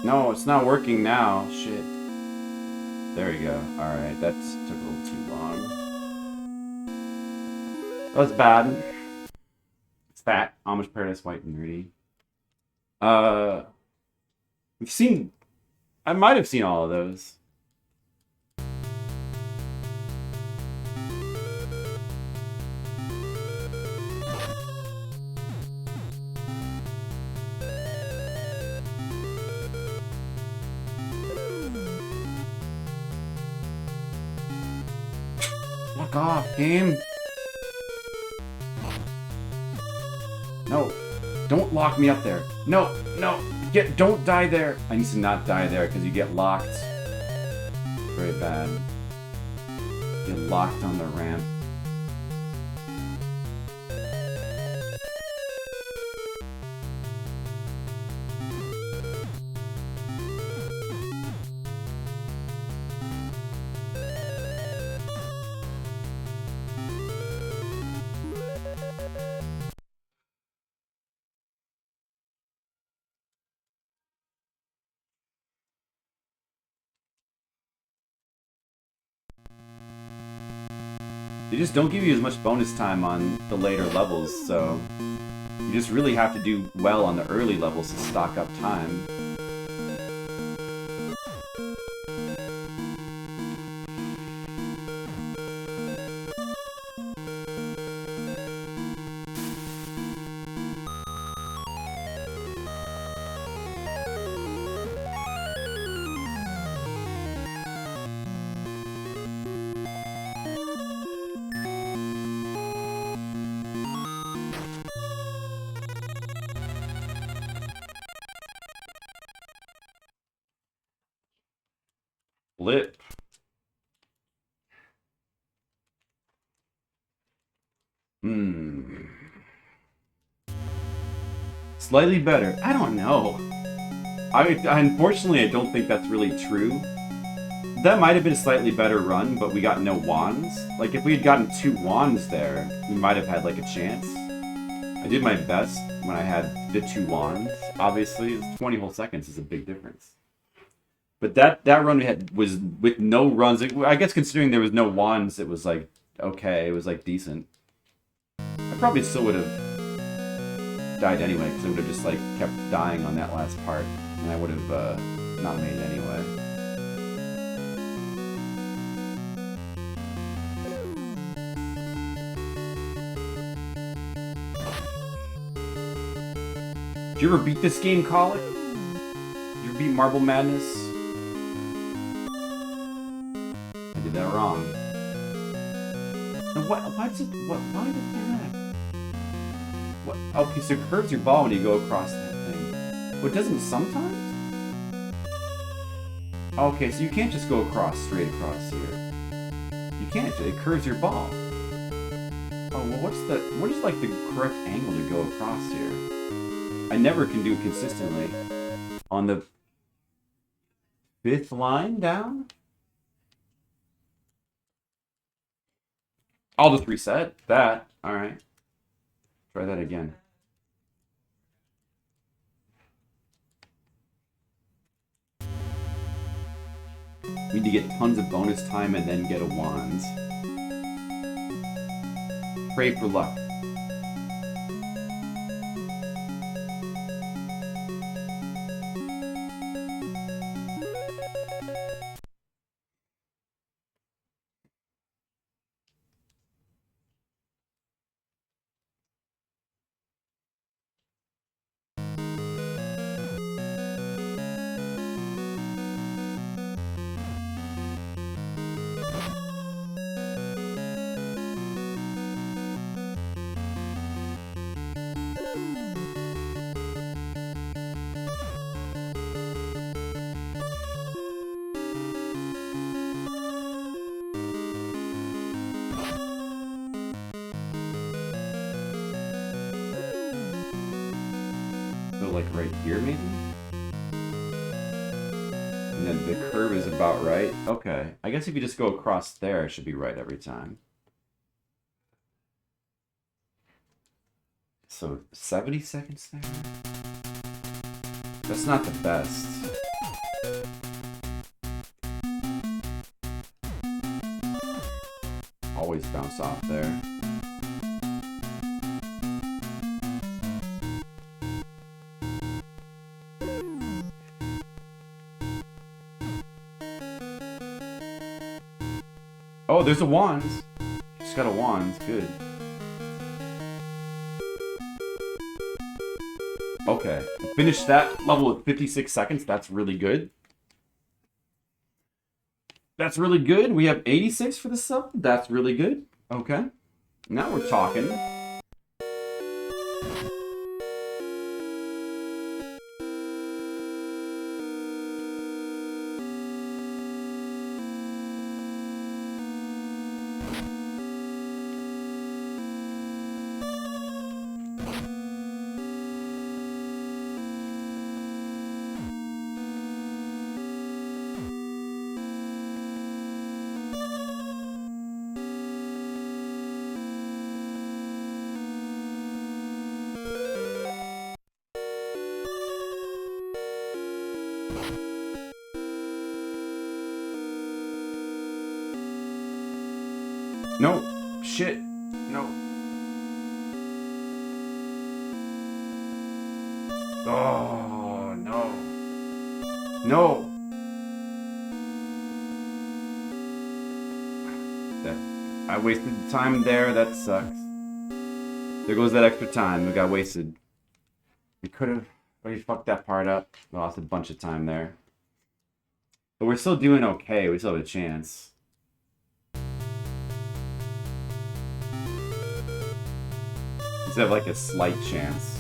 No, it's not working now. Shit. There you go. Alright, that took a little too long. That was bad. It's that. Amish Paradise White and Nerdy. We've seen... I might have seen all of those. Fuck off, game. No. Don't lock me up there. No, no. Don't die there. I need to not die there because you get locked. Very bad. Get locked on the ramp. They just don't give you as much bonus time on the later levels, so you just really have to do well on the early levels to stock up time. Flip. Slightly better. I don't know. Unfortunately, I don't think that's really true. That might have been a slightly better run, but we got no wands. Like, if we had gotten 2 wands there, we might have had, like, a chance. I did my best when I had the 2 wands. Obviously, 20 whole seconds is a big difference. But that run we had was with no runs. I guess considering there was no wands, it was, like, okay. It was, like, decent. I probably still would have died anyway, because I would have just, like, kept dying on that last part. And I would have not made it anyway. Did you ever beat this game, Colic? Did you ever beat Marble Madness? I did that wrong. Why did it do that? What? Okay, so it curves your ball when you go across that thing. Well, it doesn't sometimes? Okay, so you can't just go straight across here. You can't, it curves your ball. Oh, well, what is like the correct angle to go across here? I never can do it consistently. On the 5th line down? I'll just reset that. Alright. Try that again. Need to get tons of bonus time and then get a wand. Pray for luck. Like right here maybe? And then the curve is about right. Okay. I guess if you just go across there, it should be right every time. So 70 seconds there? That's not the best. Always bounce off there. Oh, there's a wand. Just got a wand. Good. Okay. Finish that level at 56 seconds. That's really good. That's really good. We have 86 for the sub. That's really good. Okay. Now we're talking. No. Shit. No. Oh, no. No. I wasted time there. That sucks. There goes that extra time. We got wasted. We could have... We fucked that part up. We lost a bunch of time there. But we're still doing okay. We still have a chance. We still have like a slight chance.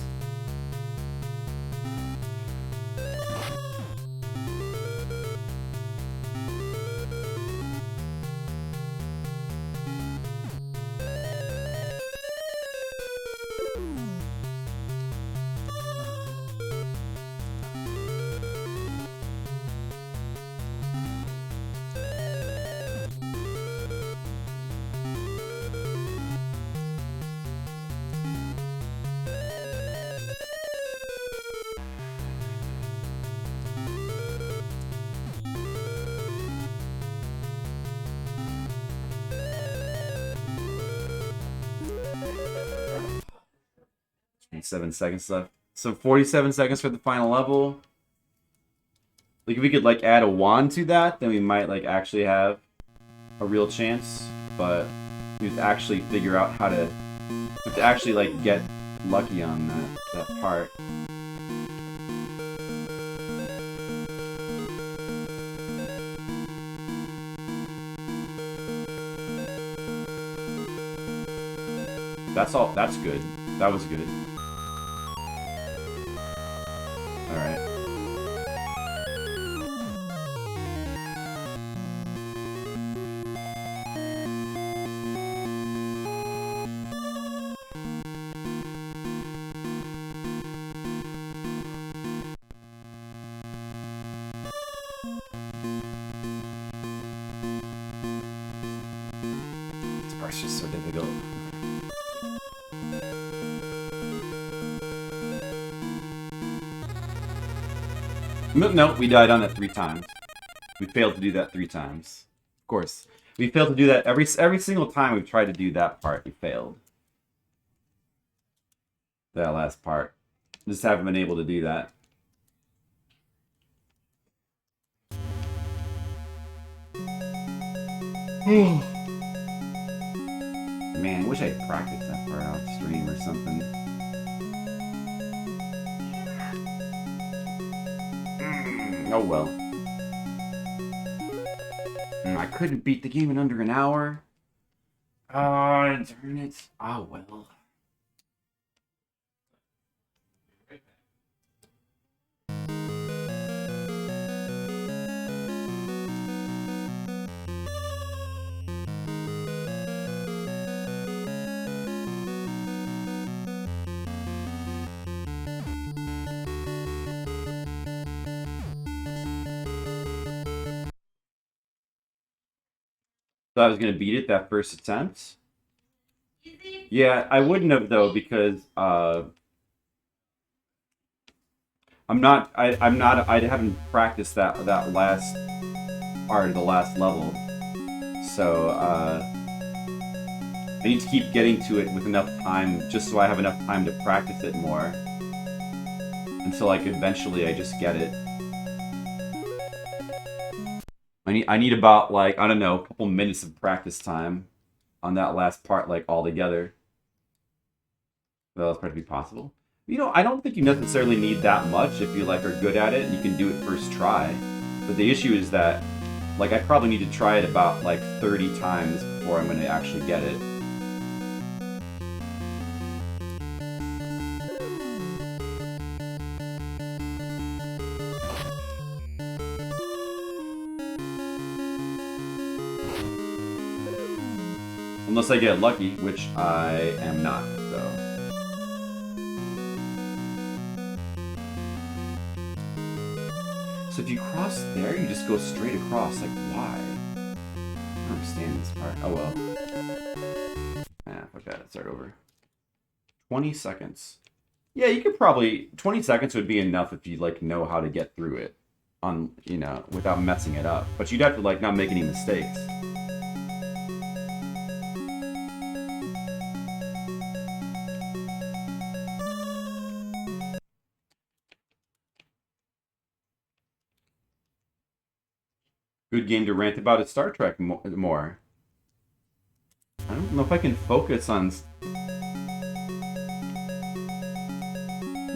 And 7 seconds left. So 47 seconds for the final level. Like if we could like add a wand to that, then we might like actually have a real chance. But we have to actually figure out how to... We have to actually like get lucky on that part. That's all. That's good. That was good. Alright. This part's just so difficult. No, we died on it 3 times. We failed to do that 3 times. Of course. We failed to do that every single time we've tried to do that part. We failed. That last part. Just haven't been able to do that. Man, I wish I had practiced that part off stream or something. Oh well. I couldn't beat the game in under an hour. Oh, darn it. Oh well. Thought I was gonna beat it that first attempt. Yeah, I wouldn't have though because I haven't practiced that last part of the last level, so I need to keep getting to it with enough time, just so I have enough time to practice it more, until like eventually I just get it. I need about, like, I don't know, a couple minutes of practice time on that last part, like, all together. Well, that's probably possible. You know, I don't think you necessarily need that much if you, like, are good at it and you can do it first try. But the issue is that, like, I probably need to try it about, like, 30 times before I'm going to actually get it. Unless I get lucky, which I am not, so. So if you cross there, you just go straight across. Like, why? I don't understand this part. Oh well. Ah, fuck that. Let's start over. 20 seconds. Yeah, you could probably... 20 seconds would be enough if you, like, know how to get through it. On, you know, without messing it up. But you'd have to, like, not make any mistakes. Good game to rant about is Star Trek more. I don't know if I can focus on...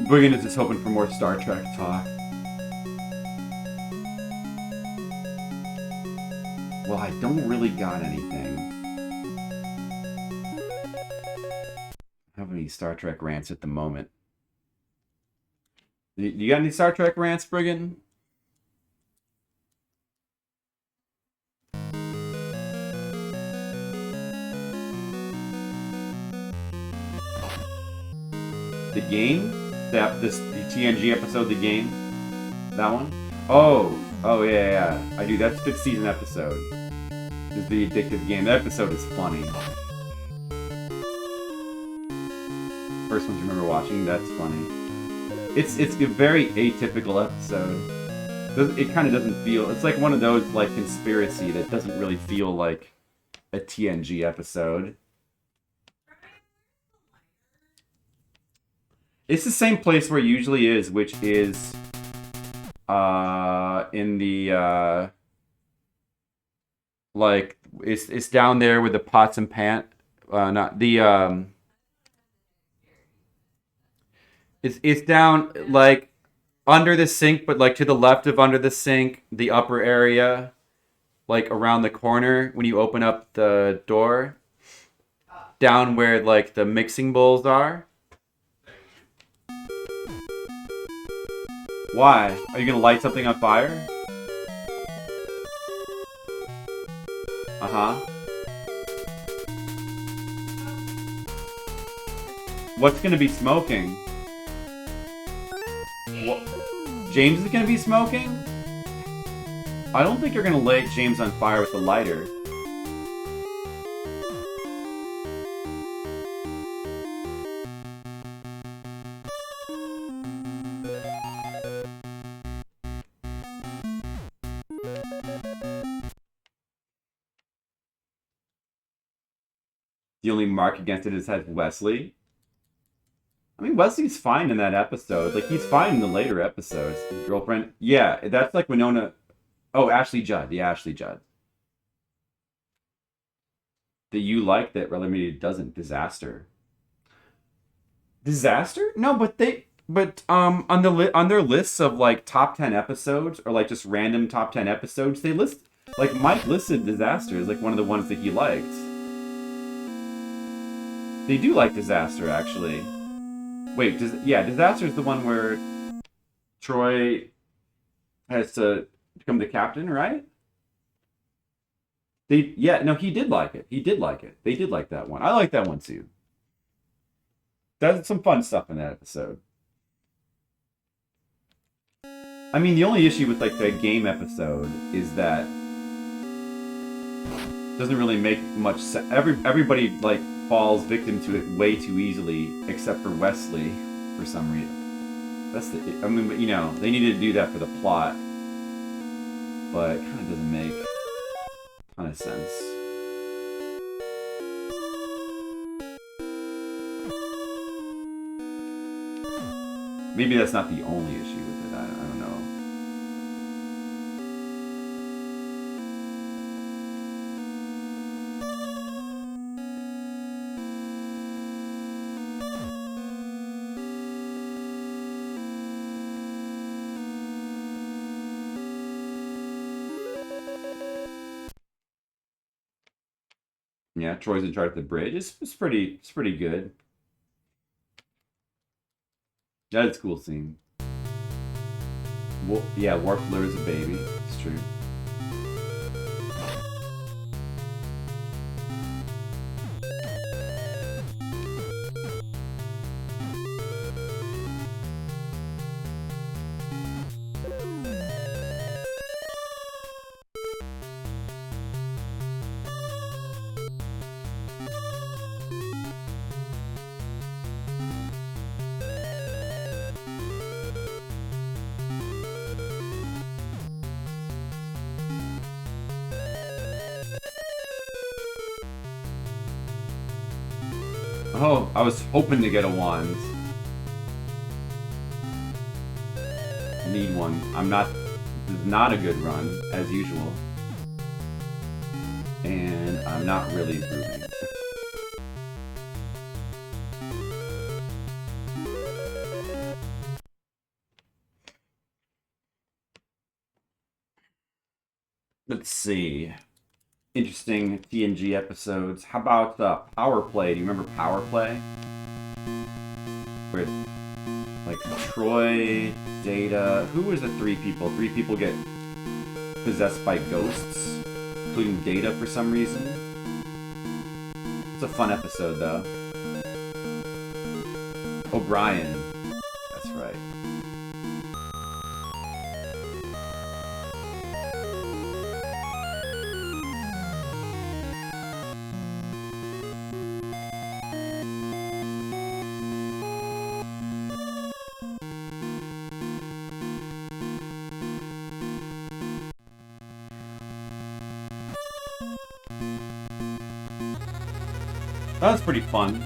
Brian is just hoping for more Star Trek talk. Well, I don't really got anything. I don't have any Star Trek rants at the moment. You got any Star Trek rants, Brigham? The game? The TNG episode, the game? That one? Oh, yeah. I do. That's 5th season episode. Is the addictive game. That episode is funny. First one you remember watching, that's funny. It's a very atypical episode. It kind of doesn't feel... It's like one of those, like, conspiracy that doesn't really feel like a TNG episode. It's the same place where it usually is, which is in the like it's down there with the pots and pan not the it's down like under the sink, but like to the left of under the sink, the upper area, like around the corner when you open up the door, down where like the mixing bowls are. Why? Are you gonna light something on fire? Uh-huh. What's gonna be smoking? What? James is gonna be smoking? I don't think you're gonna light James on fire with a lighter. The only mark against it is has Wesley. I mean, Wesley's fine in that episode. Like, he's fine in the later episodes. His girlfriend. Yeah, that's like Winona. Oh, Ashley Judd. Yeah, Ashley Judd. That you like that Relegated doesn't. Disaster. Disaster? No, but on their lists of like top 10 episodes or like just random top 10 episodes, they list like Mike listed Disaster as like one of the ones that he liked. They do like Disaster, actually. Wait, Disaster is the one where Troy has to become the captain, right? He did like it. He did like it. They did like that one. I like that one too. That's some fun stuff in that episode. I mean, the only issue with like the game episode is that it doesn't really make much sense. Everybody like falls victim to it way too easily, except for Wesley, for some reason. I mean, but, you know, they needed to do that for the plot, but it kind of doesn't make a ton of sense. Maybe that's not the only issue with it. I don't know. Yeah, Troy's in charge of the bridge. It's pretty good. That is a cool scene. Yeah, Warp lures a baby. It's true. Oh, I was hoping to get a wand. Need one. This is not a good run, as usual. And I'm not really improving. Let's see. Interesting TNG episodes. How about Power Play? Do you remember Power Play? Where, like, Troy, Data... Who was the three people? Three people get possessed by ghosts, including Data for some reason. It's a fun episode, though. O'Brien. That's right. That was pretty fun.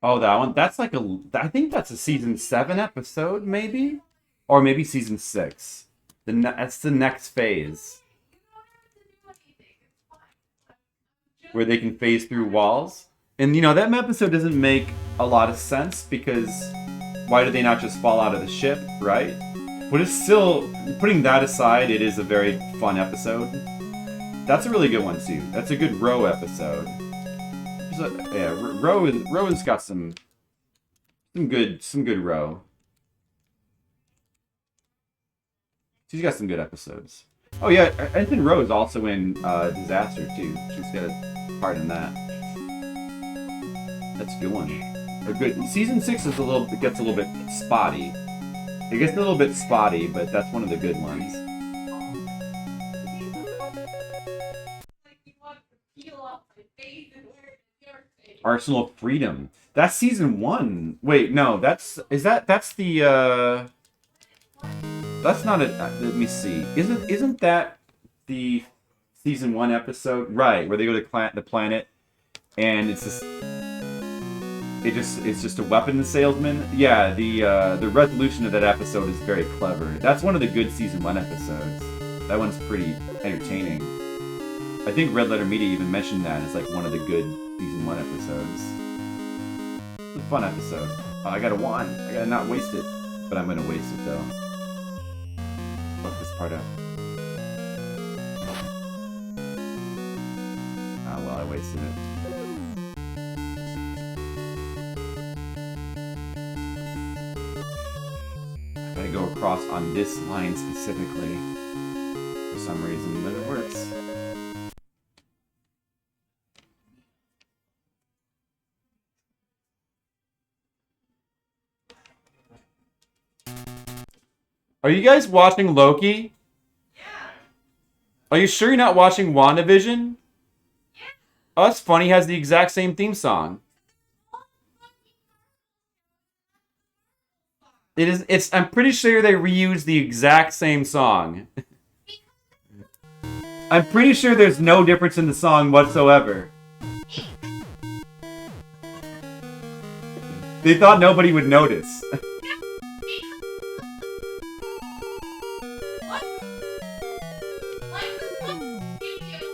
Oh, that one? That's like I think that's a season 7 episode, maybe? Or maybe season 6. That's the next phase. Where they can phase through walls. And, you know, that episode doesn't make a lot of sense because why do they not just fall out of the ship, right? But it's still, putting that aside, it is a very fun episode. That's a really good one, too. That's a good Row episode. Yeah, Rowan's got some good Row. She's got some good episodes. Oh yeah, Ethan Rowe is also in Disaster too. She's got a part in that. That's a good one. A good season 6 is gets a little bit spotty. It gets a little bit spotty, but that's one of the good ones. Arsenal of Freedom. That's season 1. Wait, no, that's the that's not a let me see. Isn't that the season 1 episode? Right, where they go to the planet and it's just a weapon salesman. Yeah, the resolution of that episode is very clever. That's one of the good season 1 episodes. That one's pretty entertaining. I think Red Letter Media even mentioned that as like one of the good season 1 episodes. It's a fun episode. Oh, I got a wand. I gotta not waste it. But I'm gonna waste it though. Fuck this part up. Ah, well, I wasted it. I gotta go across on this line specifically. For some reason, but it works. Are you guys watching Loki? Yeah. Are you sure you're not watching WandaVision? Yeah. Oh, that's funny. He has the exact same theme song. I'm pretty sure they reused the exact same song. I'm pretty sure there's no difference in the song whatsoever. They thought nobody would notice.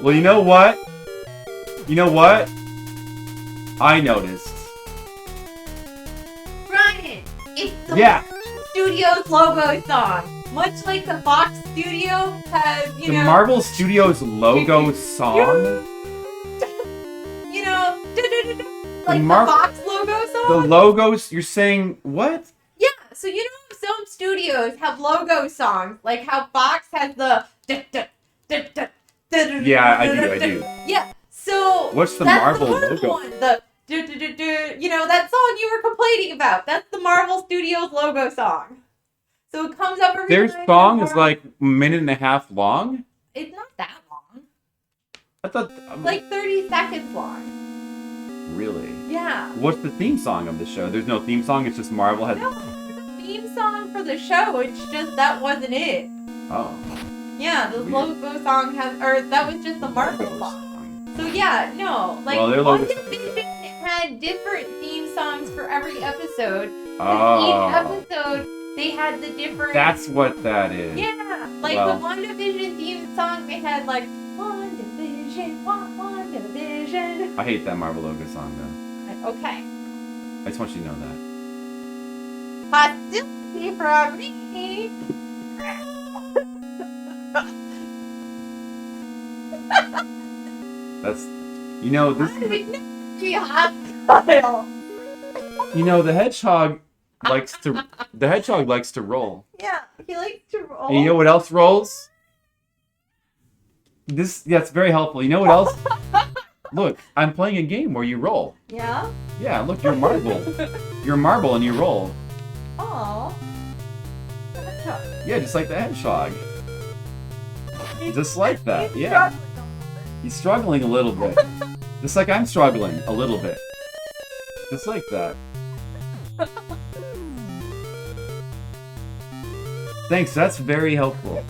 Well, you know what? You know what? I noticed. Ryan, it's the Yeah. Studios logo song. Much like the Fox Studio has, The Marvel Studios logo song? You know, like The Fox logo song? The logos, you're saying what? Yeah, so you know some studios have logo songs, like how Fox has the Yeah, I do. Yeah, so What's the that's Marvel the Marvel logo? one, the you know, that song you were complaining about. That's the Marvel Studios logo song. So it comes up every Their time song is Marvel- like a minute and a half long? It's not that long. I thought... Like 30 seconds long. Really? Yeah. What's the theme song of the show? There's no theme song, it's just Marvel has... No, the theme song for the show, it's just that wasn't it. Oh. Yeah, the Weird. logo song has, or that was just the Marvel song. So yeah, no, like Well, their logo- WandaVision had different theme songs for every episode. Oh. Each episode, they had the different... That's what that is. Yeah. Like Well- the WandaVision theme song, they had like WandaVision, WandaVision. I hate that Marvel logo song though. Okay. I just want you to know that. Hostility from me. That's, you know, this. I would never be hostile. You know, the hedgehog likes to. The hedgehog likes to roll. Yeah, he likes to roll. And you know what else rolls? This, yeah, it's very helpful. You know what else? Look, I'm playing a game where you roll. Yeah? Yeah, look, you're marble. You're a marble and you roll. Aw. Yeah, just like the hedgehog. Just like that, yeah. He's struggling a little bit. Just like I'm struggling a little bit. Just like that. Thanks, that's very helpful.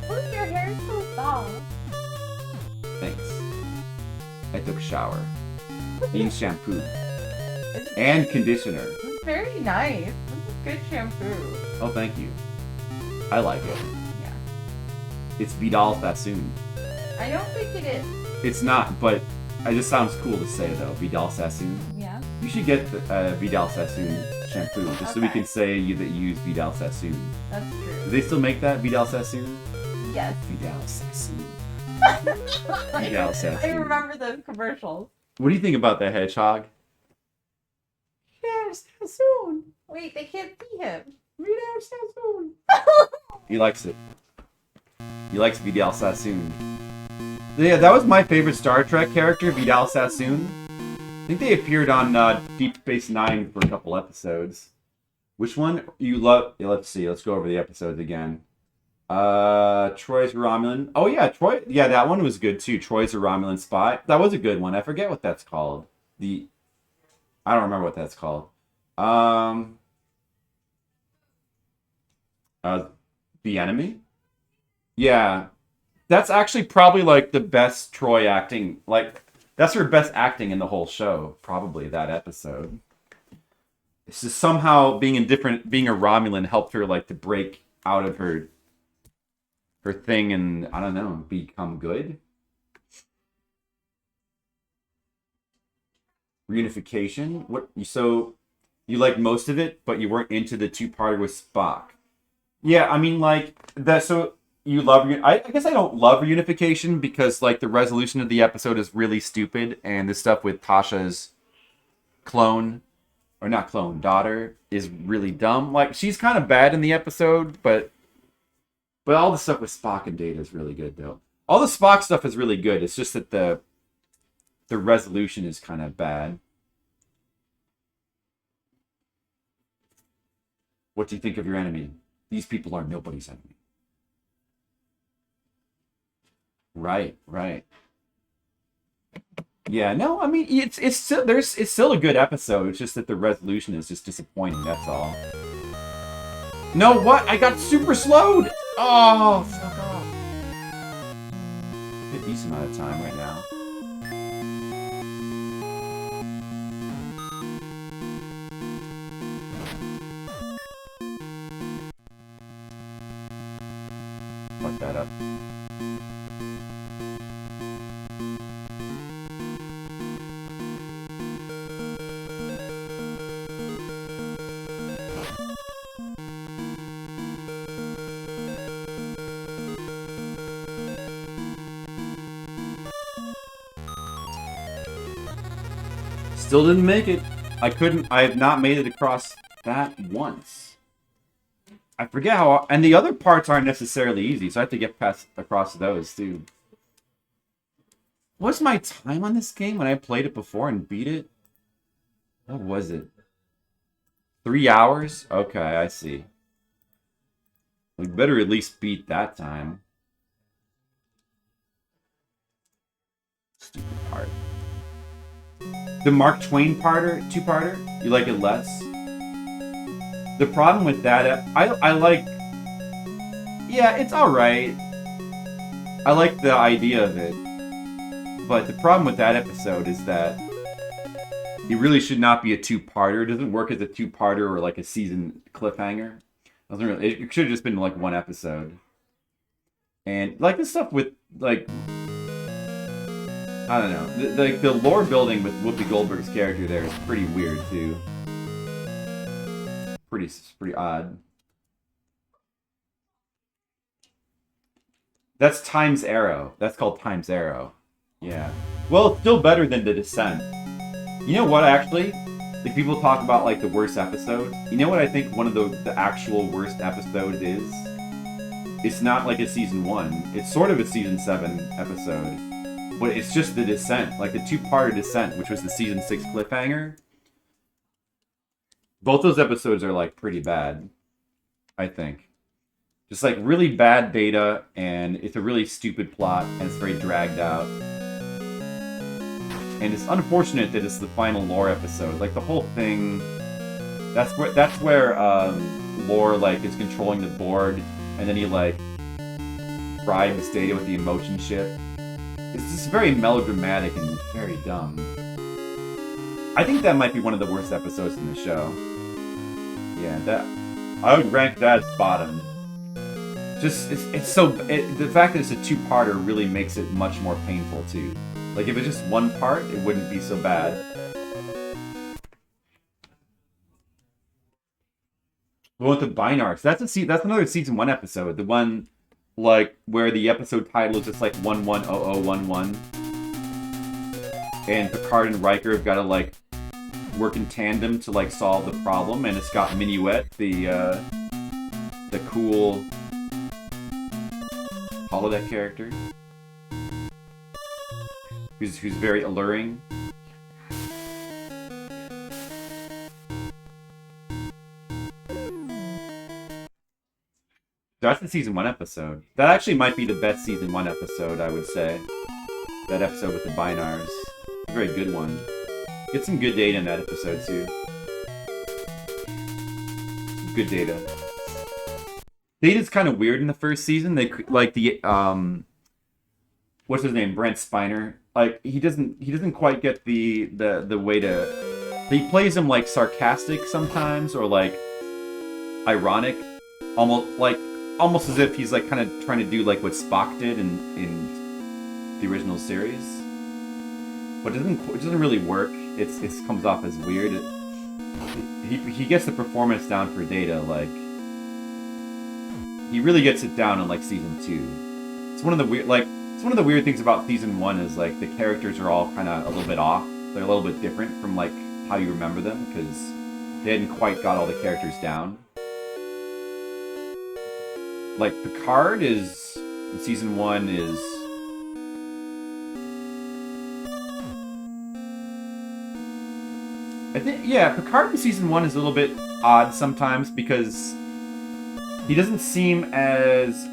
Look, your hair is so soft. Thanks. I took a shower. I used shampoo. And conditioner. It's very nice. This is good shampoo. Oh, thank you. I like it. Yeah. It's Vidal Sassoon. I don't think it is. It's not, but it just sounds cool to say though. Vidal Sassoon. Yeah. You should get the Vidal Sassoon shampoo just so we Okay. can say that you use Vidal Sassoon. That's Do true. they still make that Vidal Sassoon? Yes. Vidal Sassoon. I Vidal Sassoon. remember those commercials. What do you think about the hedgehog? Vidal Sassoon. Wait, they can't see him. Vidal Sassoon. He likes it. He likes Vidal Sassoon. Yeah, that was my favorite Star Trek character, Vidal Sassoon. I think they appeared on Deep Space Nine for a couple episodes. Which one you love? Yeah, let's see. Let's go over the episodes again. Troy's a Romulan. Oh yeah, Troy. Yeah, that one was good too. Troy's a Romulan spy. That was a good one. I forget what that's called. I don't remember what that's called. The Enemy. Yeah, that's actually probably like the best Troy acting. Like that's her best acting in the whole show. Probably that episode. It's just somehow being a Romulan helped her like to break out of her thing and I don't know, become good. Reunification. So you like most of it, but you weren't into the two-parter with Spock. Yeah, I mean like that. So you love. I guess I don't love reunification because like the resolution of the episode is really stupid, and the stuff with Tasha's clone, or not clone, daughter is really dumb. Like she's kind of bad in the episode, but all the stuff with Spock and Data is really good though. All the Spock stuff is really good. It's just that the resolution is kind of bad. What do you think of your enemy? These people are nobody's enemy. Right. Yeah, no, I mean it's still a good episode. It's just that the resolution is just disappointing. That's all. No, what? I got super slowed. Oh, fuck off. A decent amount of time right now. Fuck that up. Still didn't make it. I have not made it across that once. I forget how, and the other parts aren't necessarily easy, so I have to get across those too. What's my time on this game when I played it before and beat it? What was it? 3 hours? Okay, I see. We better at least beat that time. Stupid part. The Mark Twain two-parter, you like it less? The problem with that, I like... Yeah, it's alright. I like the idea of it. But the problem with that episode is that it really should not be a two-parter. It doesn't work as a two-parter or like a season cliffhanger. It should have just been like one episode. And like this stuff with like, I don't know, the lore building with Whoopi Goldberg's character there is pretty weird too. Pretty odd. That's Time's Arrow. That's called Time's Arrow. Yeah. Well, it's still better than The Descent. You know what, actually? Like, people talk about, like, the worst episode. You know what I think one of the actual worst episodes is? It's not, like, a Season 1. It's sort of a Season 7 episode. But it's just The Descent. Like, the two-parter Descent, which was the Season 6 cliffhanger. Both those episodes are, like, pretty bad. I think. Just, like, really bad data, and it's a really stupid plot, and it's very dragged out. And it's unfortunate that it's the final lore episode. Like, the whole thing... That's where Lore, like, is controlling the board, and then he, like, bribes Data with the emotion chip. It's just very melodramatic and very dumb. I think that might be one of the worst episodes in the show. Yeah, I would rank that as bottom. Just, the fact that it's a two-parter really makes it much more painful, too. Like, if it's just one part, it wouldn't be so bad. But with the Binarks, that's another Season 1 episode. The one, like, where the episode title is just, like, 110011. And Picard and Riker have got to, like, work in tandem to, like, solve the problem. And it's got Minuet, the cool holodeck character, who's very alluring. That's the Season 1 episode. That actually might be the best Season 1 episode, I would say. That episode with the Binars. A very good one. Get some good data in that episode, too. Some good data. Data's kind of weird in the first season. They like the what's his name, Brent Spiner. Like he doesn't quite get the way to. He plays him like sarcastic sometimes or like ironic, almost as if he's like kind of trying to do like what Spock did in the original series. But it doesn't really work. It comes off as weird. He gets the performance down for Data like. He really gets it down in like Season 2. It's one of the weird things about Season 1 is like the characters are all kind of a little bit off. They're a little bit different from like how you remember them because they hadn't quite got all the characters down. Like Picard is in Season 1 is I think Picard in Season 1 is a little bit odd sometimes because he doesn't seem as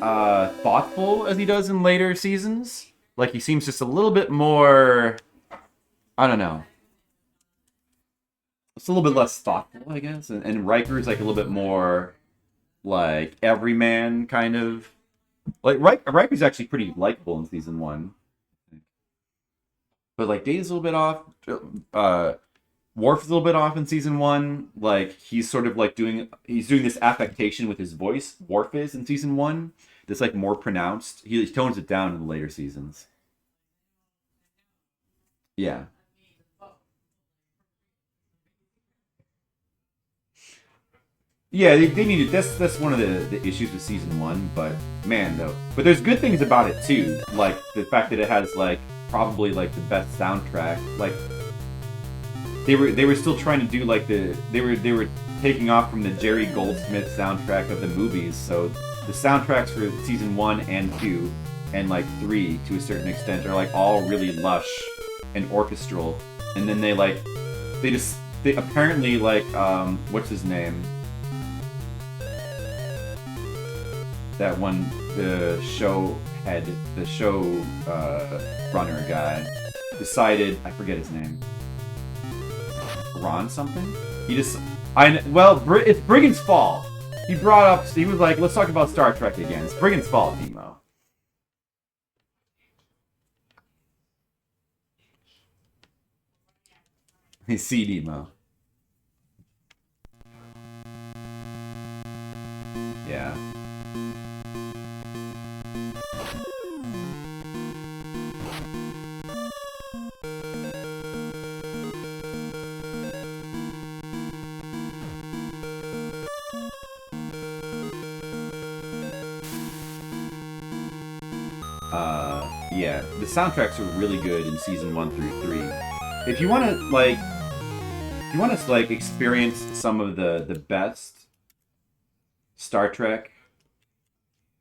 thoughtful as he does in later seasons. Like, he seems just a little bit more... I don't know. It's a little bit less thoughtful, I guess. And Riker's, like, a little bit more, like, everyman kind of... Like, Riker's actually pretty likable in Season 1. But, like, Data's a little bit off. Worf is a little bit off in Season 1. Like, he's sort of like doing this affectation with his voice. Worf is in Season 1. That's like more pronounced. He tones it down in the later seasons. Yeah. Yeah, they needed that's one of the issues with Season 1, but man though. But there's good things about it too. Like the fact that it has like probably like the best soundtrack. Like they were still trying to do like they were taking off from the Jerry Goldsmith soundtrack of the movies. So the soundtracks for Season 1 and 2 and like 3 to a certain extent are like all really lush and orchestral. And then they apparently like what's his name? That one, the show runner guy decided, I forget his name. Ron something? It's Brigand's Fall. He was like, let's talk about Star Trek again. It's Brigand's Fall, Demo. He's C Demo. Yeah, the soundtracks are really good in season 1 through 3. If you want to experience some of the best Star Trek,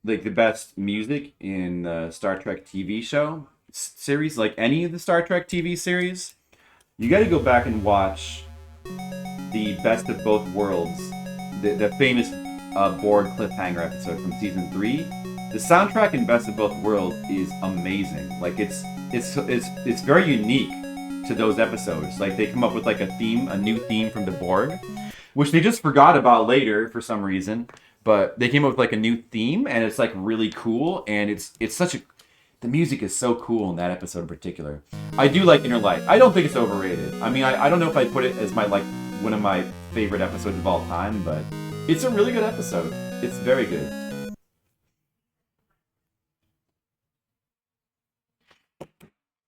like the best music in the Star Trek TV show series, like any of the Star Trek TV series, you got to go back and watch the Best of Both Worlds, the famous Borg cliffhanger episode from season 3. The soundtrack in Best of Both Worlds is amazing. Like it's very unique to those episodes. Like they come up with like a new theme from the Borg, which they just forgot about later for some reason. But they came up with like a new theme, and it's like really cool. And the music is so cool in that episode in particular. I do like Inner Light. I don't think it's overrated. I mean, I don't know if I'd put it as one of my favorite episodes of all time, but it's a really good episode. It's very good.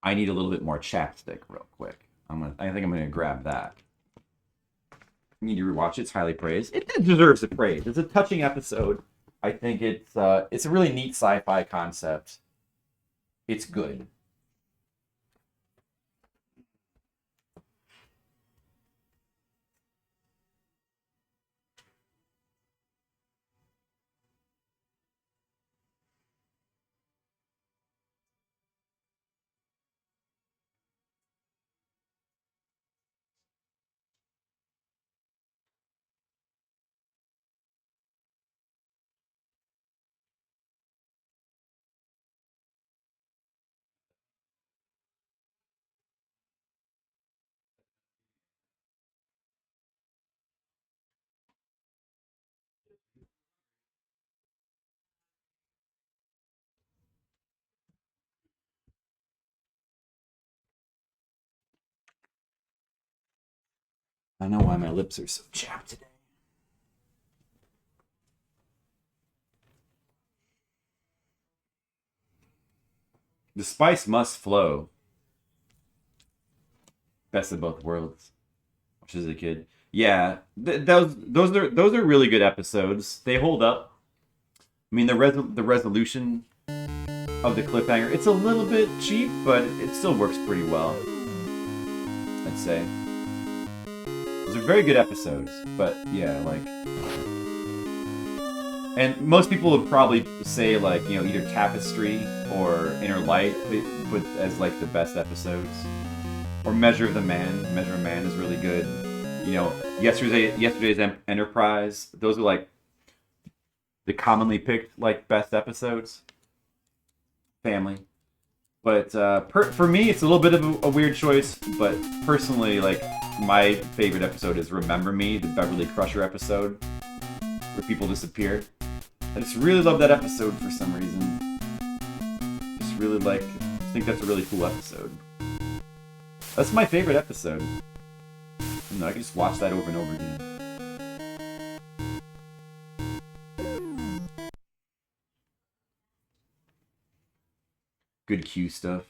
I need a little bit more chapstick real quick. I think I'm gonna grab that. You need to rewatch it. It's highly praised. It deserves the praise. It's a touching episode. I think it's a really neat sci-fi concept. It's good. I know why my lips are so chapped today. The spice must flow. Best of Both Worlds. Which is a kid. Yeah, those are really good episodes. They hold up. I mean, the resolution of the cliffhanger, it's a little bit cheap, but it still works pretty well, I'd say. Those are very good episodes, but yeah, like... And most people would probably say, like, you know, either Tapestry or Inner Light put as, like, the best episodes. Or Measure of Man is really good. You know, Yesterday's Enterprise. Those are, like, the commonly picked, like, best episodes. Family. But for me, it's a little bit of a weird choice, but personally, like, my favorite episode is Remember Me, the Beverly Crusher episode, where people disappear. I just really love that episode for some reason. I think that's a really cool episode. That's my favorite episode. You know, I can just watch that over and over again. Good Q stuff.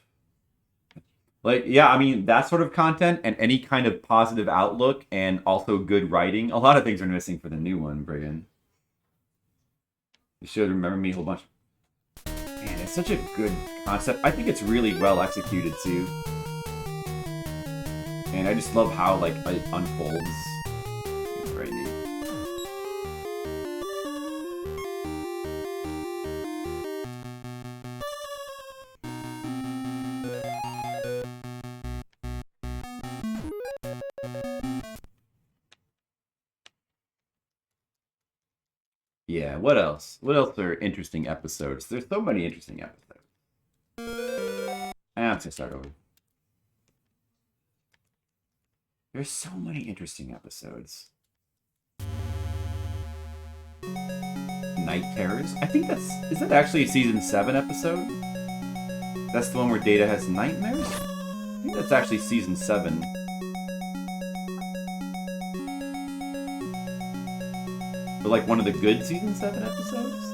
Like, yeah, I mean, that sort of content and any kind of positive outlook and also good writing. A lot of things are missing for the new one, Brigham. You should Remember Me a whole bunch. Man, it's such a good concept. I think it's really well executed, too. And I just love how, like, it unfolds. It's very neat. Yeah, what else? What else are interesting episodes? There's so many interesting episodes. I'm gonna start over. There's so many interesting episodes. Night Terrors? I think is that actually a season 7 episode? That's the one where Data has nightmares? I think that's actually season 7. But like one of the good season 7 episodes?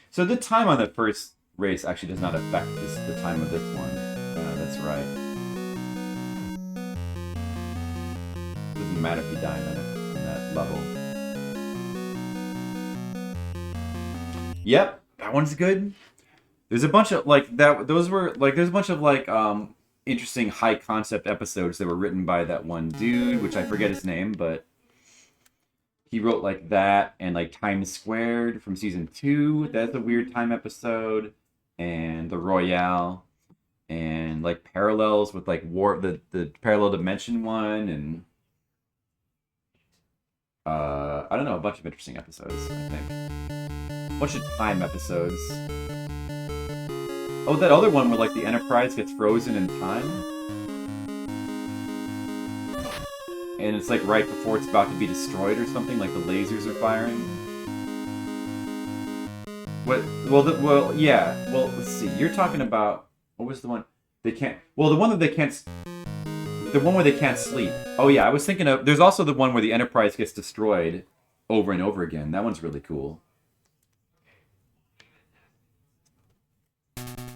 So the time on the first race actually does not affect the time of this one. That's right. mad if you die on that level. Yep, that one's good. There's a bunch of like that. Those were like there's a bunch of like interesting high concept episodes that were written by that one dude, which I forget his name, but he wrote like that and like Times Squared from season 2. That's a weird time episode, and the Royale, and like parallels with like the parallel dimension one, and I don't know, a bunch of interesting episodes. I think a bunch of time episodes. Oh, that other one where like the Enterprise gets frozen in time, and it's like right before it's about to be destroyed or something, like the lasers are firing. What? Well, yeah. Well, let's see. You're talking about what was the one they can't? Well, the one that they can't. The one where they can't sleep. Oh yeah, I was thinking of. There's also the one where the Enterprise gets destroyed over and over again. That one's really cool.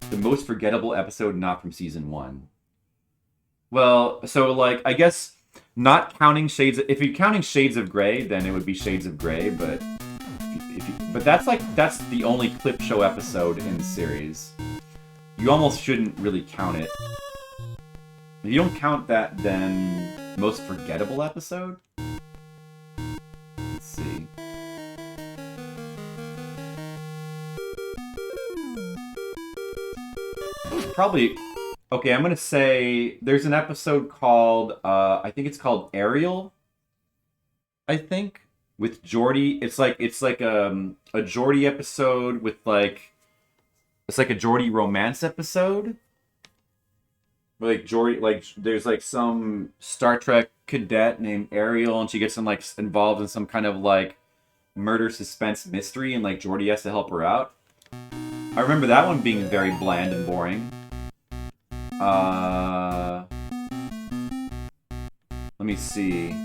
The most forgettable episode not from season 1. Well, so like I guess not counting if you're counting Shades of Grey, then it would be Shades of Grey. But but that's the only clip show episode in the series. You almost shouldn't really count it. If you don't count that, then most forgettable episode. Let's see. Probably, okay, I'm gonna say there's an episode called, I think it's called Ariel, I think, with Geordi. It's like a Geordi episode with like, it's like a Geordi romance episode. Like Geordi, like there's like some Star Trek cadet named Ariel, and she gets involved in some kind of like murder suspense mystery, and like Geordi has to help her out. I remember that one being very bland and boring. Let me see.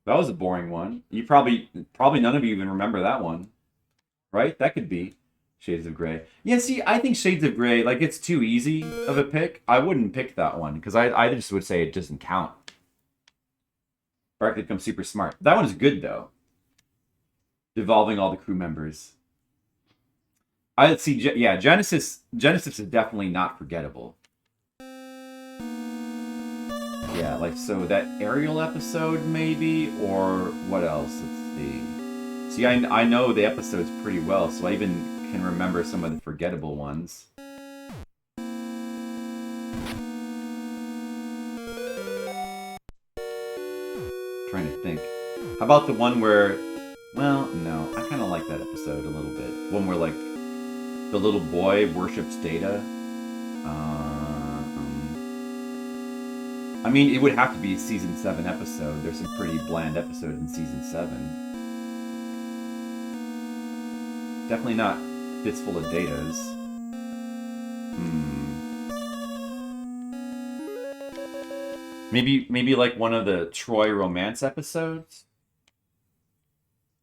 That was a boring one. You probably none of you even remember that one, right? That could be Shades of Grey. Yeah, see, I think Shades of Grey, like, it's too easy of a pick. I wouldn't pick that one because I just would say it doesn't count. Or I could become super smart. That one's good though. Devolving all the crew members. I'd see, yeah, Genesis is definitely not forgettable. Yeah, like, so that Ariel episode, maybe, or what else? Let's see. See, I know the episodes pretty well, so I even can remember some of the forgettable ones. Trying to think. How about the one where, well, no, I kind of like that episode a little bit. One where, like, the little boy worships Data. I mean, it would have to be a season 7 episode. There's some pretty bland episodes in season 7. Definitely not Fistful of Datas. Maybe like one of the Troy romance episodes.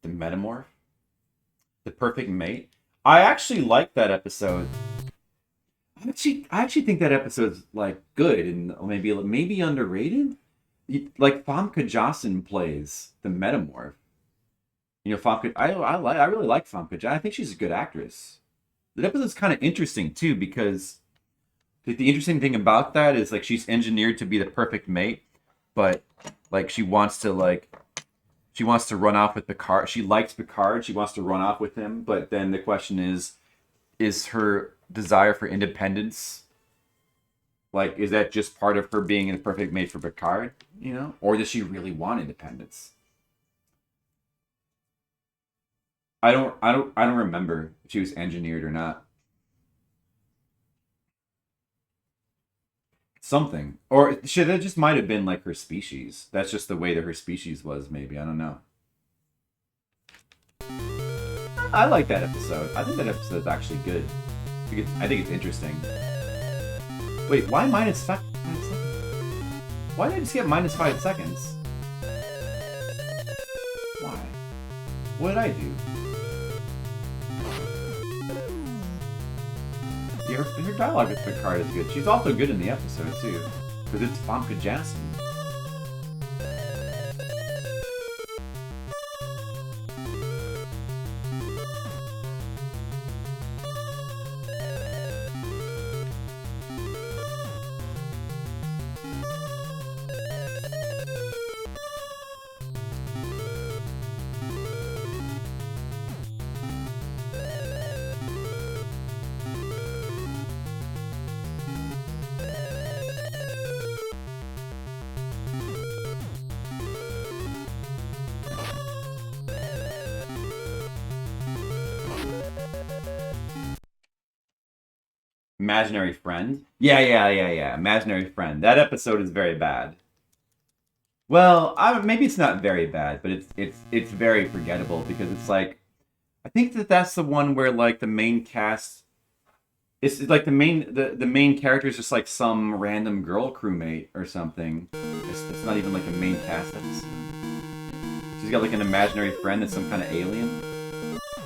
The Metamorph. The Perfect Mate. I actually like that episode. I actually think that episode's like good and maybe underrated. Like Famke Janssen plays the Metamorph. You know, Famke. I really like Famke Janssen. I think she's a good actress. The episode's kind of interesting too because the interesting thing about that is like she's engineered to be the perfect mate, but like she wants to run off with Picard. She likes Picard. She wants to run off with him, but then the question is her desire for independence, like, is that just part of her being a perfect mate for Picard, you know? Or does she really want independence? I don't remember if she was engineered or not. Something. Or that just might have been like her species. That's just the way that her species was, maybe. I don't know. I like that episode. I think that episode's actually good. I think it's interesting. Wait, why minus 5 seconds? Why did I just get minus 5 seconds? Why? What did I do? Yeah, her dialogue with Picard is good. She's also good in the episode, too. Because it's Famke Janssen. Imaginary Friend. Yeah. Imaginary Friend. That episode is very bad. Well, maybe it's not very bad, but it's very forgettable because it's like, I think that's the one where like the main cast, it's like the main character is just like some random girl crewmate or something. It's not even like a main cast episode. She's got like an imaginary friend that's some kind of alien,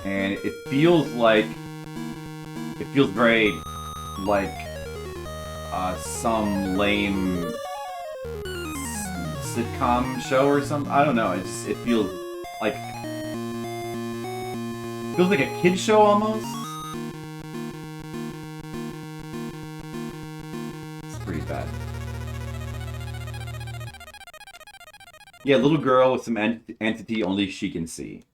and it feels very like some lame sitcom show or something. I don't know. It feels like a kid show almost. It's pretty bad. Yeah, little girl with some entity only she can see.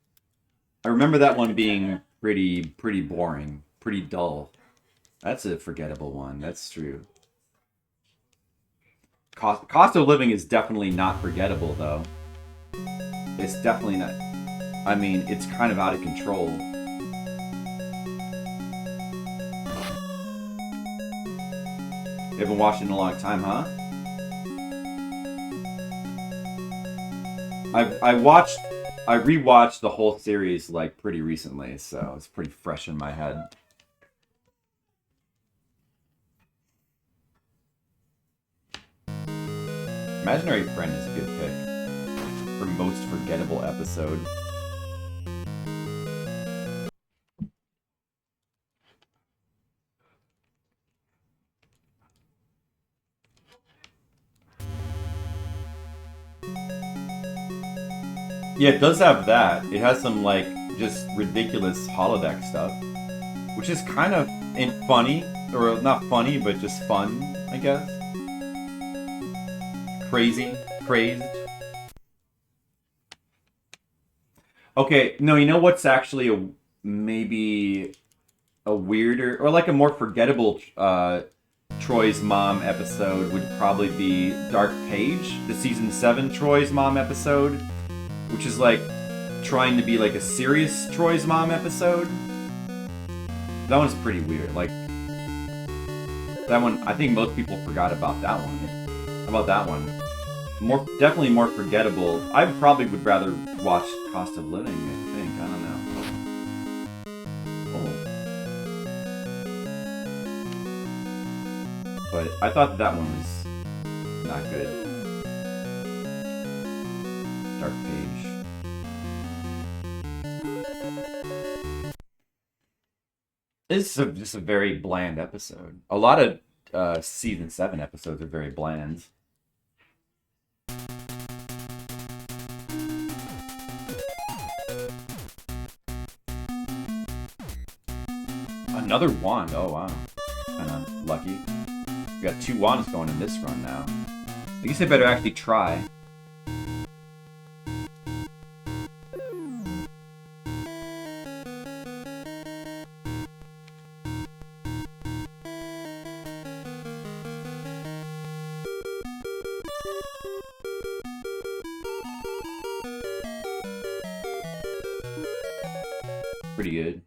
I remember that one being pretty boring, pretty dull. That's a forgettable one. That's true. Cost of living is definitely not forgettable, though. It's definitely not. I mean, it's kind of out of control. You haven't watched it in a long time, huh? I rewatched the whole series like pretty recently, so it's pretty fresh in my head. Imaginary Friend is a good pick for most forgettable episode. Yeah, it does have that. It has some like just ridiculous holodeck stuff, which is kind of funny, or not funny, but just fun, I guess. Crazed. Okay, no, you know what's actually maybe a weirder, or like a more forgettable Troy's Mom episode would probably be Dark Page, the season 7 Troy's Mom episode, which is like trying to be like a serious Troy's Mom episode. That one's pretty weird. Like that one, I think most people forgot about that one. About that one. Definitely more forgettable. I probably would rather watch Cost of Living, I think. I don't know. Oh. But I thought that one was not good. Dark Page. This is just a very bland episode. A lot of season 7 episodes are very bland. Another wand. Oh, wow. Kind of lucky. We got 2 wands going in this run now. I guess I better actually try. Pretty good.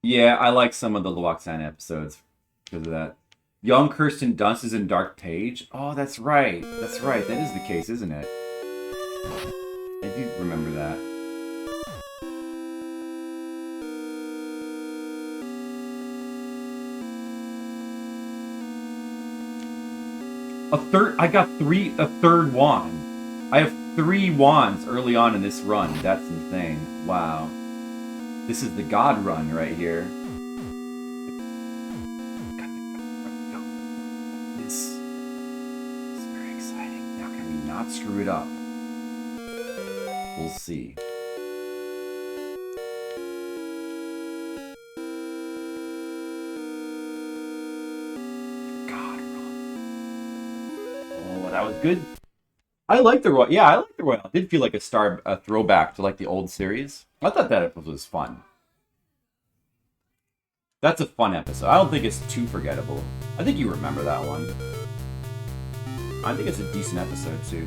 Yeah, I like some of the Luoxana episodes because of that. Young Kirsten Dunst is in Dark Page. Oh, that's right. That's right. That is the case, isn't it? I do remember that. A third wand. I have 3 wands early on in this run. That's insane. Wow. This is the God run right here. This is very exciting. Now can we not screw it up? We'll see. God run. Oh, that was good. I like the Royal. Yeah, I like the Royal. It did feel like a throwback to like the old series. I thought that episode was fun. That's a fun episode. I don't think it's too forgettable. I think you remember that one. I think it's a decent episode too.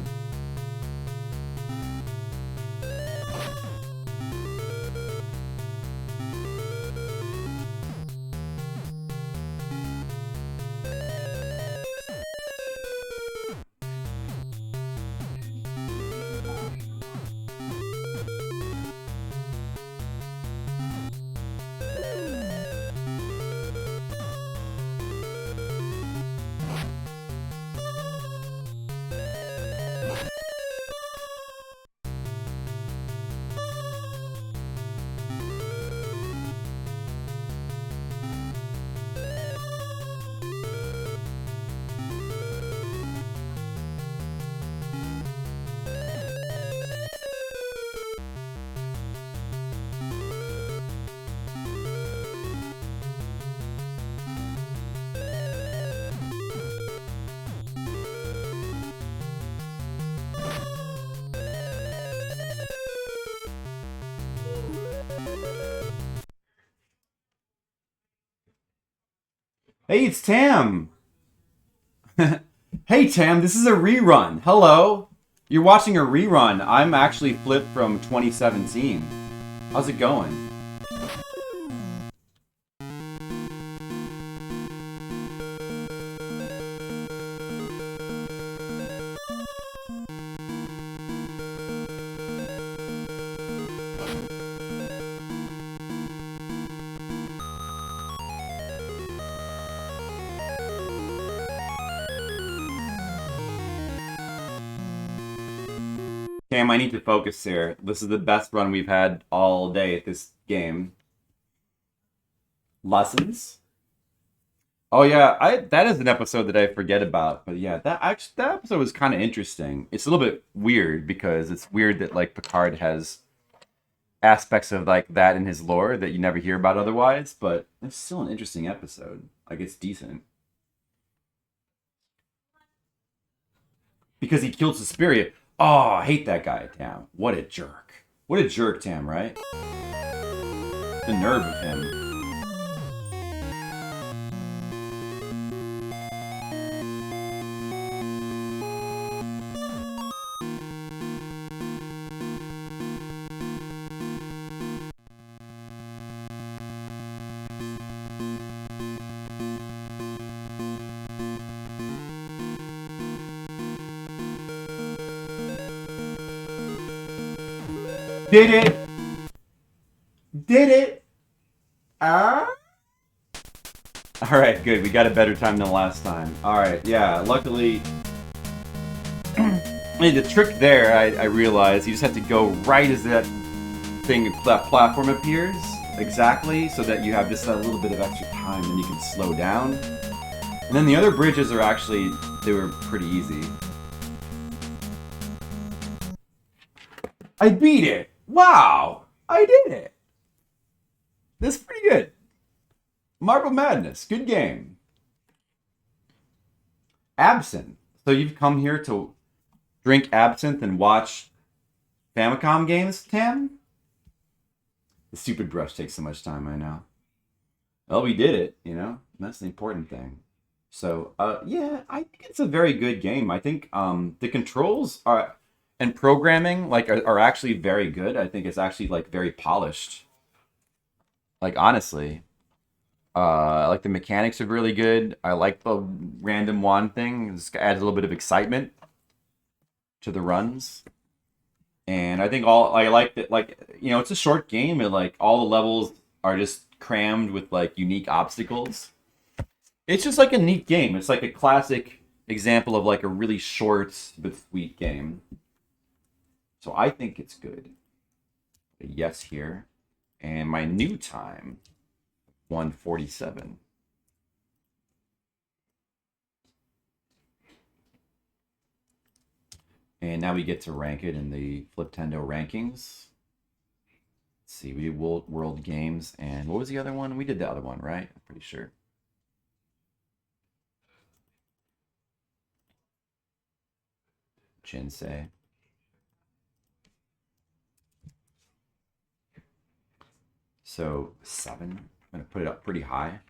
Hey, it's Tam. Hey, Tam, this is a rerun. Hello. You're watching a rerun. I'm actually Flip from 2017. How's it going? Cam, I need to focus here. This is the best run we've had all day at this game. Lessons? Oh yeah, that is an episode that I forget about. But yeah, that episode was kind of interesting. It's a little bit weird because it's weird that like Picard has aspects of like that in his lore that you never hear about otherwise, but it's still an interesting episode. Like it's decent. Because he killed Suspiria. Oh, I hate that guy, Tam. What a jerk. What a jerk, Tam, right? The nerve of him. Did it! Did it! Alright, good. We got a better time than last time. Alright, yeah, luckily... the trick there, I realized, you just have to go right as that platform appears. Exactly, so that you have just a little bit of extra time and you can slow down. And then the other bridges are actually, they were pretty easy. I beat it! Wow! I did it! This is pretty good. Marble Madness, good game. Absinthe. So you've come here to drink absinthe and watch Famicom games, Tam? The stupid brush takes so much time, I know. Well, we did it, you know? That's the important thing. So, yeah, I think it's a very good game. I think the controls are... and programming like are actually very good. I think it's actually like very polished. Like honestly, like the mechanics are really good. I like the random wand thing. It just adds a little bit of excitement to the runs. And I think I like that. Like you know, it's a short game and like all the levels are just crammed with like unique obstacles. It's just like a neat game. It's like a classic example of like a really short but sweet game. So I think it's good. A yes here. And my new time, 1:47. And now we get to rank it in the Fliptendo rankings. Let's see, we did World Games, and what was the other one? We did the other one, right? I'm pretty sure. Jinsei. So 7. I'm gonna put it up pretty high.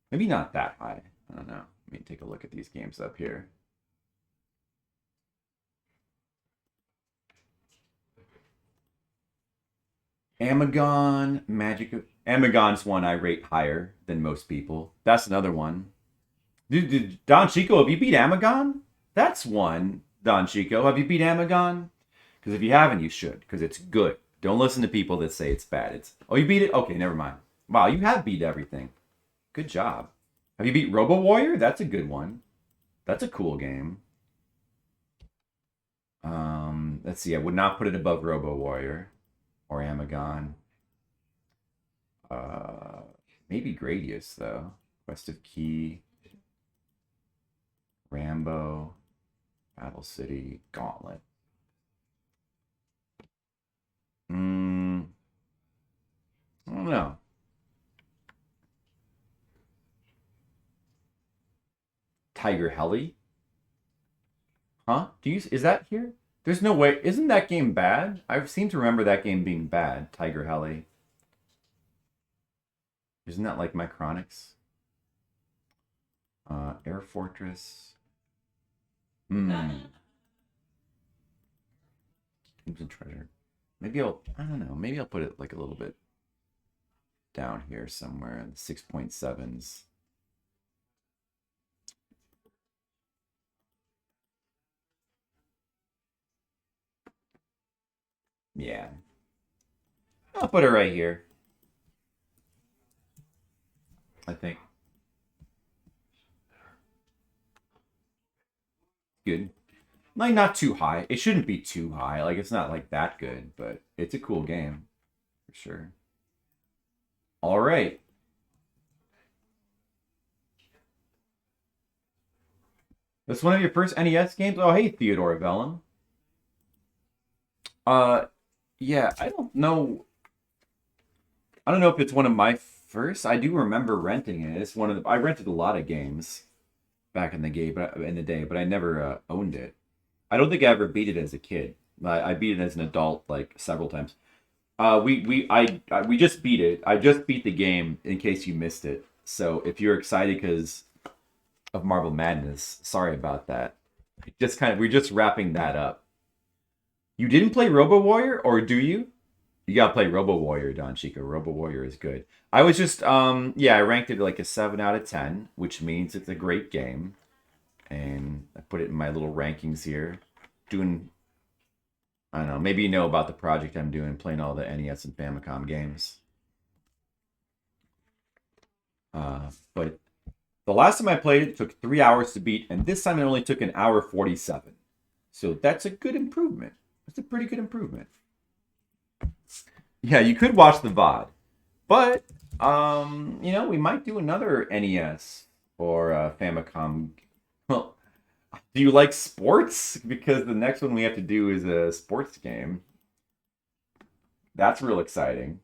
Maybe not that high. I don't know. Let me take a look at these games up here. Amagon, Amagon's one I rate higher than most people. That's another one. Dude, Don Chico, have you beat Amagon? That's one. Don Chico, have you beat Amagon? Because if you haven't, you should. Because it's good. Don't listen to people that say it's bad. Oh, you beat it? Okay, never mind. Wow, you have beat everything. Good job. Have you beat Robo Warrior? That's a good one. That's a cool game. Let's see. I would not put it above Robo Warrior or Amagon. Maybe Gradius though. Quest of Key. Rambo. Battle City. Gauntlet. I don't know. Tiger Heli? Huh? Is that here? There's no way. Isn't that game bad? I seem to remember that game being bad. Tiger Heli. Isn't that like Micronics? Air Fortress. Crimson Treasure. Maybe I don't know. Maybe I'll put it like a little bit down here somewhere in the 6.7s. Yeah. I'll put it right here. I think. Good. Like, not too high. It shouldn't be too high. Like, it's not like that good, but it's a cool game. For sure. All right. That's one of your first NES games? Oh, hey, Theodore Vellum. Yeah, I don't know. I don't know if it's one of my first. I do remember renting it. It's one of the. I rented a lot of games back in the day, but I never owned it. I don't think I ever beat it as a kid. I beat it as an adult like several times. We just beat it. I just beat the game in case you missed it. So if you're excited because of Marble Madness, sorry about that. We're just wrapping that up. You didn't play Robo Warrior, or do you? You gotta play Robo Warrior, Don Chico. Robo Warrior is good. I was just I ranked it like a 7 out of 10, which means it's a great game. And I put it in my little rankings here. Doing, I don't know, maybe you know about the project I'm doing, playing all the NES and Famicom games. But the last time I played it took 3 hours to beat, and this time it only took 1:47. So that's a good improvement. That's a pretty good improvement. Yeah, you could watch the VOD. But, we might do another NES or Famicom. Well, do you like sports? Because the next one we have to do is a sports game. That's real exciting.